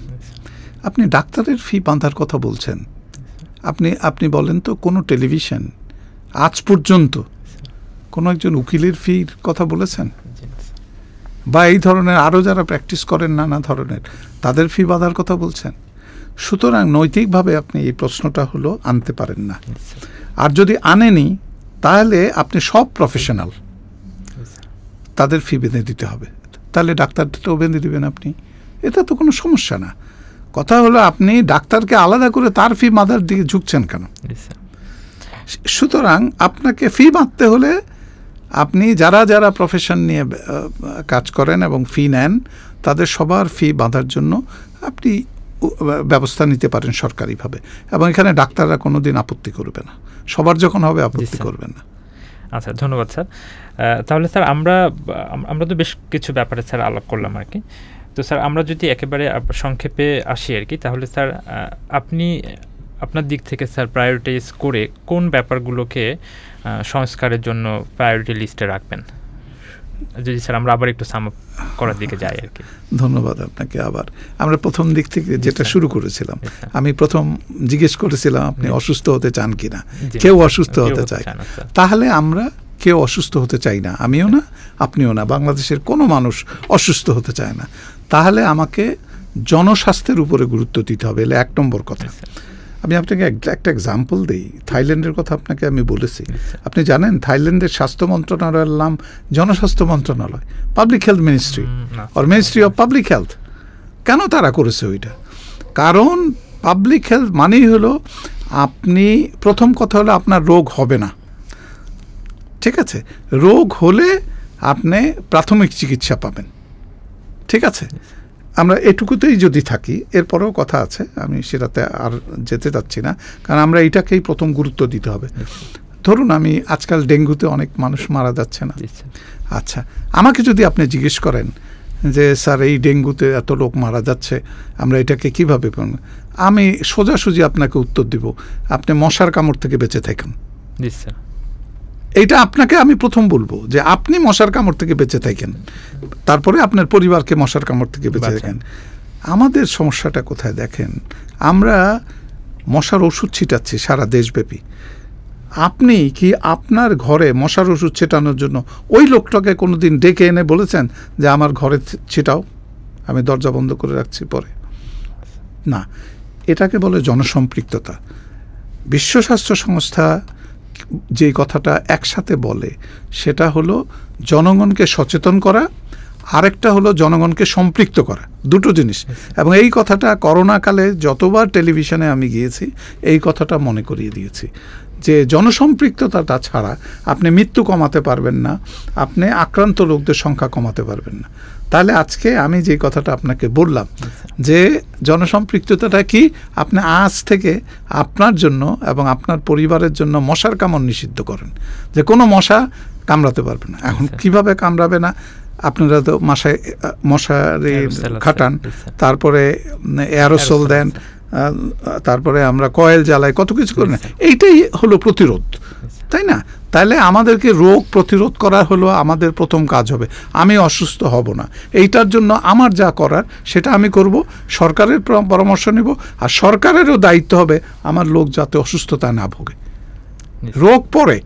[SPEAKER 1] আপনি ডাক্তারের ফি বাঁধার কথা বলছেন। আপনি বলেন তো কোনো টেলিভিশন আজ পর্যন্ত কোনো একজন উকিলের ফির কথা বলেছেন? বা এই ধরনের আরও যারা প্র্যাকটিস করেন নানা ধরনের, তাদের ফি বাঁধার কথা বলছেন? সুতরাং নৈতিকভাবে আপনি এই প্রশ্নটা হলো আনতে পারেন না। আর যদি আনেনি, তাহলে আপনি সব প্রফেশনাল তাদের ফি বেঁধে দিতে হবে, তাহলে ডাক্তারটাও বেঁধে দিবেন আপনি, এটা তো কোনো সমস্যা না। কথা হলো আপনি ডাক্তারকে আলাদা করে তার ফি বাঁধার দিকে ঝুঁকছেন কেন? সুতরাং আপনাকে ফি বাঁধতে হলে আপনি যারা প্রফেশন নিয়ে কাজ করেন এবং ফি নেন, তাদের সবার ফি বাঁধার জন্য আপনি ব্যবস্থা নিতে পারেন সরকারিভাবে, এবং এখানে ডাক্তাররা কোনো দিন আপত্তি করবে না, সবার যখন হবে আপত্তি করবেন না।
[SPEAKER 2] আচ্ছা, ধন্যবাদ স্যার। তাহলে স্যার আমরা তো বেশ কিছু ব্যাপারে স্যার আলাপ করলাম আর কি। তো স্যার আমরা যদি একেবারে সংক্ষেপে আসি আর কি, তাহলে স্যার আপনি আপনার দিক থেকে স্যার প্রায়োরিটাইজ করে কোন ব্যাপারগুলোকে সংস্কারের জন্য প্রায়োরিটি লিস্টে রাখবেন, যদি স্যার আমরা আবার একটু সাম আপ করার দিকে যাই আর কি।
[SPEAKER 1] ধন্যবাদ আপনাকে। আবার আমরা প্রথম দিক থেকে যেটা শুরু করেছিলাম, আমি প্রথম জিজ্ঞেস করেছিলাম আপনি অসুস্থ হতে চান কিনা। কেউ অসুস্থ হতে চায়, তাহলে আমরা কেউ অসুস্থ হতে চাই না, আমিও না, আপনিও না, বাংলাদেশের কোনো মানুষ অসুস্থ হতে চায় না। তাহলে আমাকে জনস্বাস্থ্যের উপরে গুরুত্ব দিতে হবে, এলে 1 নম্বর কথা। আমি আপনাকে একটা এক্সাম্পল দিই। থাইল্যান্ডের কথা আপনাকে আমি বলেছি, আপনি জানেন থাইল্যান্ডের স্বাস্থ্য মন্ত্রণালয়ের নাম জনস্বাস্থ্য মন্ত্রণালয়, public health ministry or ministry of public health. কেন তারা করেছে ওইটা? কারণ পাবলিক হেলথ মানেই হলো আপনি, প্রথম কথা হলো আপনার রোগ হবে না, ঠিক আছে? রোগ হলে আপনি প্রাথমিক চিকিৎসা পাবেন, ঠিক আছে? আমরা এটুকুতেই যদি থাকি, এরপরেও কথা আছে, আমি সেটাতে আর যেতে চাচ্ছি না, কারণ আমরা এটাকেই প্রথম গুরুত্ব দিতে হবে। ধরুন আমি আজকাল ডেঙ্গুতে অনেক মানুষ মারা যাচ্ছে না, আচ্ছা, আমাকে যদি আপনি জিজ্ঞেস করেন যে স্যার এই ডেঙ্গুতে এত লোক মারা যাচ্ছে, আমরা এটাকে কীভাবে পাব, আমি সোজাসুজি আপনাকে উত্তর দিব, আপনি মশার কামড় থেকে বেঁচে থাকেন। এইটা আপনাকে আমি প্রথম বলবো যে আপনি মশার কামড় থেকে বেঁচে থাকেন, তারপরে আপনার পরিবারকে মশার কামড় থেকে বেঁচে থাকেন। আমাদের সমস্যাটা কোথায় দেখেন, আমরা মশার ওষুধ ছিটাচ্ছি সারা দেশব্যাপী। আপনি কি আপনার ঘরে মশার ওষুধ ছিটানোর জন্য ওই লোকটাকে কোনো দিন ডেকে এনে বলেছেন যে আমার ঘরে ছিটাও, আমি দরজা বন্ধ করে রাখছি পরে? না, এটাকে বলে জনসম্পৃক্ততা। বিশ্ব স্বাস্থ্য সংস্থা যেই কথাটা একসাথে বলে সেটা হলো জনগণকে সচেতন করা, আরেকটা হলো জনগণকে সম্পৃক্ত করা, দুটো জিনিস। এবং এই কথাটা করোনাকালে যতবার টেলিভিশনে আমি গিয়েছি এই কথাটা মনে করিয়ে দিয়েছি যে জনসম্পৃক্ততা ছাড়া আপনি মৃত্যু কমাতে পারবেন না, আপনি আক্রান্ত লোকদের সংখ্যা কমাতে পারবেন না। তাহলে আজকে আমি যে কথাটা আপনাকে বললাম যে জনসম্পৃক্ততাটা কি, আপনি আজ থেকে আপনার জন্য এবং আপনার পরিবারের জন্য মশার কামড় নিষিদ্ধ করেন, যে কোনো মশা কামড়াতে পারবে না। এখন কিভাবে কামড়াবে না, আপনারা তো মশারি খাটান, তারপরে এয়ারোসল দেন, তারপরে আমরা কয়েল জ্বালাই, কত কিছু করি না, এইটাই হলো প্রতিরোধ, তাই না? তাহলে আমাদেরকে রোগ প্রতিরোধ করা হলো আমাদের প্রথম কাজ হবে। আমি অসুস্থ হব না, এইটার জন্য আমার যা করার সেটা আমি করব, সরকারের পরামর্শ নেব, আর সরকারেরও দায়িত্ব হবে আমার লোক যাতে অসুস্থতা না ভোগে। রোগ পরে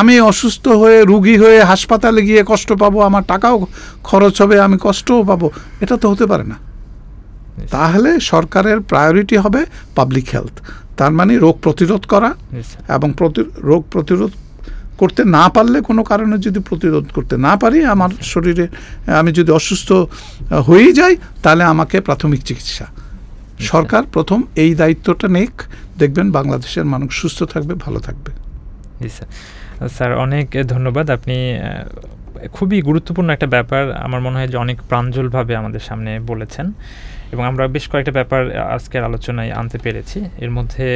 [SPEAKER 1] আমি অসুস্থ হয়ে রুগী হয়ে হাসপাতালে গিয়ে কষ্ট পাবো, আমার টাকাও খরচ হবে, আমি কষ্টও পাবো, এটা তো হতে পারে না। তাহলে সরকারের প্রায়োরিটি হবে পাবলিক হেলথ, তার মানে রোগ প্রতিরোধ করা, এবং রোগ প্রতিরোধ করতে না পারলে, কোনো কারণে যদি প্রতিরোধ করতে না পারি, আমার শরীরে আমি যদি অসুস্থ হয়েই যাই, তাহলে আমাকে প্রাথমিক চিকিৎসা। সরকার প্রথম এই দায়িত্বটা নেক, দেখবেন বাংলাদেশের মানুষ সুস্থ থাকবে, ভালো থাকবে।
[SPEAKER 2] স্যার অনেক ধন্যবাদ, আপনি খুবই গুরুত্বপূর্ণ একটা ব্যাপার আমার মনে হয় যে অনেক প্রাঞ্জলভাবে আমাদের সামনে বলেছেন, এবং আমরা বেশ কয়েকটা ব্যাপার আজকের আলোচনায় আনতে পেরেছি। এর মধ্যে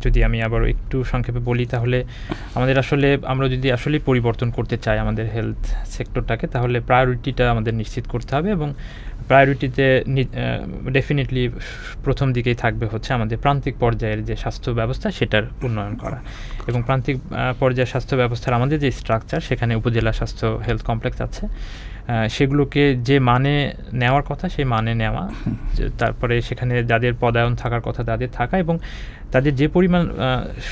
[SPEAKER 2] যদি আমি আবার একটু সংক্ষেপে বলি, তাহলে আমাদের আসলে আমরা যদি আসলে পরিবর্তন করতে চাই আমাদের হেলথ সেক্টরটাকে, তাহলে প্রায়োরিটিটা আমাদের নিশ্চিত করতে হবে, এবং প্রায়োরিটিতে ডেফিনেটলি প্রথম দিকেই থাকবে হচ্ছে আমাদের প্রান্তিক পর্যায়ের যে স্বাস্থ্য ব্যবস্থা সেটার উন্নয়ন করা, এবং প্রান্তিক পর্যায়ের স্বাস্থ্য ব্যবস্থার আমাদের যে স্ট্রাকচার, সেখানে উপজেলা স্বাস্থ্য হেলথ কমপ্লেক্স আছে, সেগুলোকে যে মানে নেওয়ার কথা সেই মানে নেওয়া, তারপরে সেখানে যাদের পদায়ন থাকার কথা তাদের থাকা, এবং তাদের যে পরিমাণ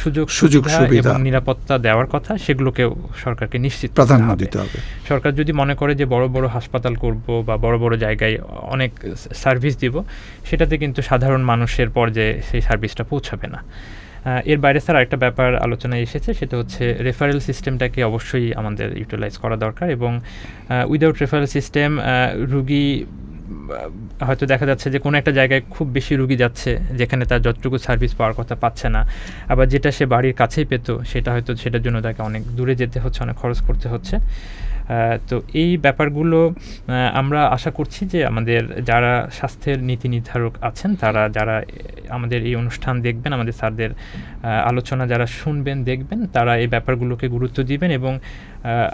[SPEAKER 2] সুযোগ সুবিধা এবং নিরাপত্তা দেওয়ার কথা সেগুলোকেও সরকারকে নিশ্চিত
[SPEAKER 1] প্রাধান্য দিতে হবে।
[SPEAKER 2] সরকার যদি মনে করে যে বড় বড় হাসপাতাল করব বা বড় বড় জায়গায় অনেক সার্ভিস দিব, সেটাতে কিন্তু সাধারণ মানুষের পর্যায়ে সেই সার্ভিসটা পৌঁছাবে না। এর বাইরে স্যার আরেকটা ব্যাপার আলোচনায় এসেছে, সেটা হচ্ছে রেফারেল সিস্টেমটাকে অবশ্যই আমাদের ইউটিলাইজ করা দরকার, এবং উইদাউট রেফারেল সিস্টেম রুগী হয়তো দেখা যাচ্ছে যে কোনো একটা জায়গায় খুব বেশি রুগী যাচ্ছে যেখানে তার যতটুকু সার্ভিস পাওয়ার কথা পাচ্ছে না, আবার যেটা সে বাড়ির কাছেই পেত সেটা হয়তো সেটার জন্য তাকে অনেক দূরে যেতে হচ্ছে, অনেক খরচ করতে হচ্ছে। তো এই ব্যাপারগুলো আমরা আশা করছি যে আমাদের যারা স্বাস্থ্যের নীতি নির্ধারক আছেন, তারা যারা আমাদের এই অনুষ্ঠান দেখবেন, আমাদের স্যারদের আলোচনা যারা শুনবেন দেখবেন, তারা এই ব্যাপারগুলোকে গুরুত্ব দিবেন, এবং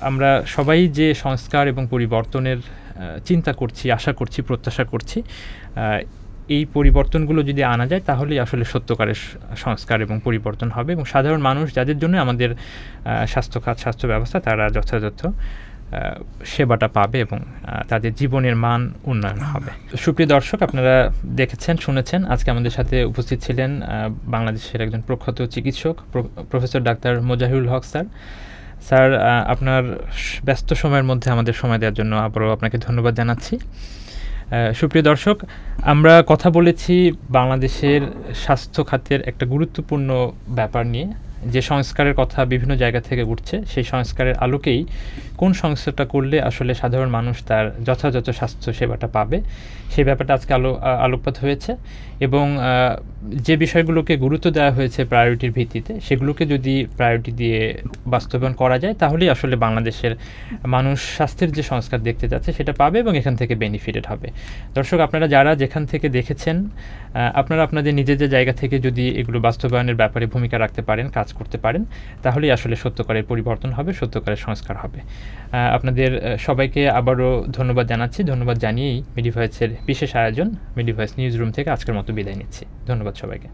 [SPEAKER 2] আমরা সবাই যে সংস্কার এবং পরিবর্তনের চিন্তা করছি, আশা করছি, প্রত্যাশা করছি, এই পরিবর্তনগুলো যদি আনা যায় তাহলেই আসলে সত্যকারের সংস্কার এবং পরিবর্তন হবে, এবং সাধারণ মানুষ যাদের জন্য আমাদের স্বাস্থ্য খাত, স্বাস্থ্য ব্যবস্থা, তারা যথাযথ সেবাটা পাবে এবং তাদের জীবনের মান উন্নয়ন হবে। সুপ্রিয় দর্শক, আপনারা দেখেছেন, শুনেছেন, আজকে আমাদের সাথে উপস্থিত ছিলেন বাংলাদেশের একজন প্রখ্যাত চিকিৎসক প্রফেসর ডাক্তার মোজাহিরুল হক স্যার। স্যার, আপনার ব্যস্ত সময়ের মধ্যে আমাদের সময় দেওয়ার জন্য আবারও আপনাকে ধন্যবাদ জানাচ্ছি। সুপ্রিয় দর্শক, আমরা কথা বলেছি বাংলাদেশের স্বাস্থ্য খাতের একটা গুরুত্বপূর্ণ ব্যাপার নিয়ে, যে সংস্কারের কথা বিভিন্ন জায়গা থেকে উঠছে, সেই সংস্কারের আলোকেই কোন সংস্কারটা করলে আসলে সাধারণ মানুষ তার যথাযথ স্বাস্থ্য সেবাটা পাবে, সেই ব্যাপারটা আজকে আলোকপাত হয়েছে, এবং যে বিষয়গুলোকে গুরুত্ব দেওয়া হয়েছে প্রায়োরিটির ভিত্তিতে, সেগুলোকে যদি প্রায়োরিটি দিয়ে বাস্তবায়ন করা যায় তাহলেই আসলে বাংলাদেশের মানুষ স্বাস্থ্যের যে সংস্কার দেখতে যাচ্ছে সেটা পাবে এবং এখান থেকে বেনিফিটেড হবে। দর্শক, আপনারা যারা যেখান থেকে দেখেছেন, আপনারা আপনাদের নিজেদের জায়গা থেকে যদি এগুলো বাস্তবায়নের ব্যাপারে ভূমিকা রাখতে পারেন, কাজ করতে পারেন, তাহলেই আসলে সত্যকারের পরিবর্তন হবে, সত্যকারের সংস্কার হবে। আপনাদের সবাইকে আবারও ধন্যবাদ জানাচ্ছি। ধন্যবাদ জানিয়েই মিডিভয়েসের বিশেষ আয়োজন মিডিভয়েস নিউজ রুম থেকে আজকের মতো বিদায় নিচ্ছি। ধন্যবাদ সবাইকে।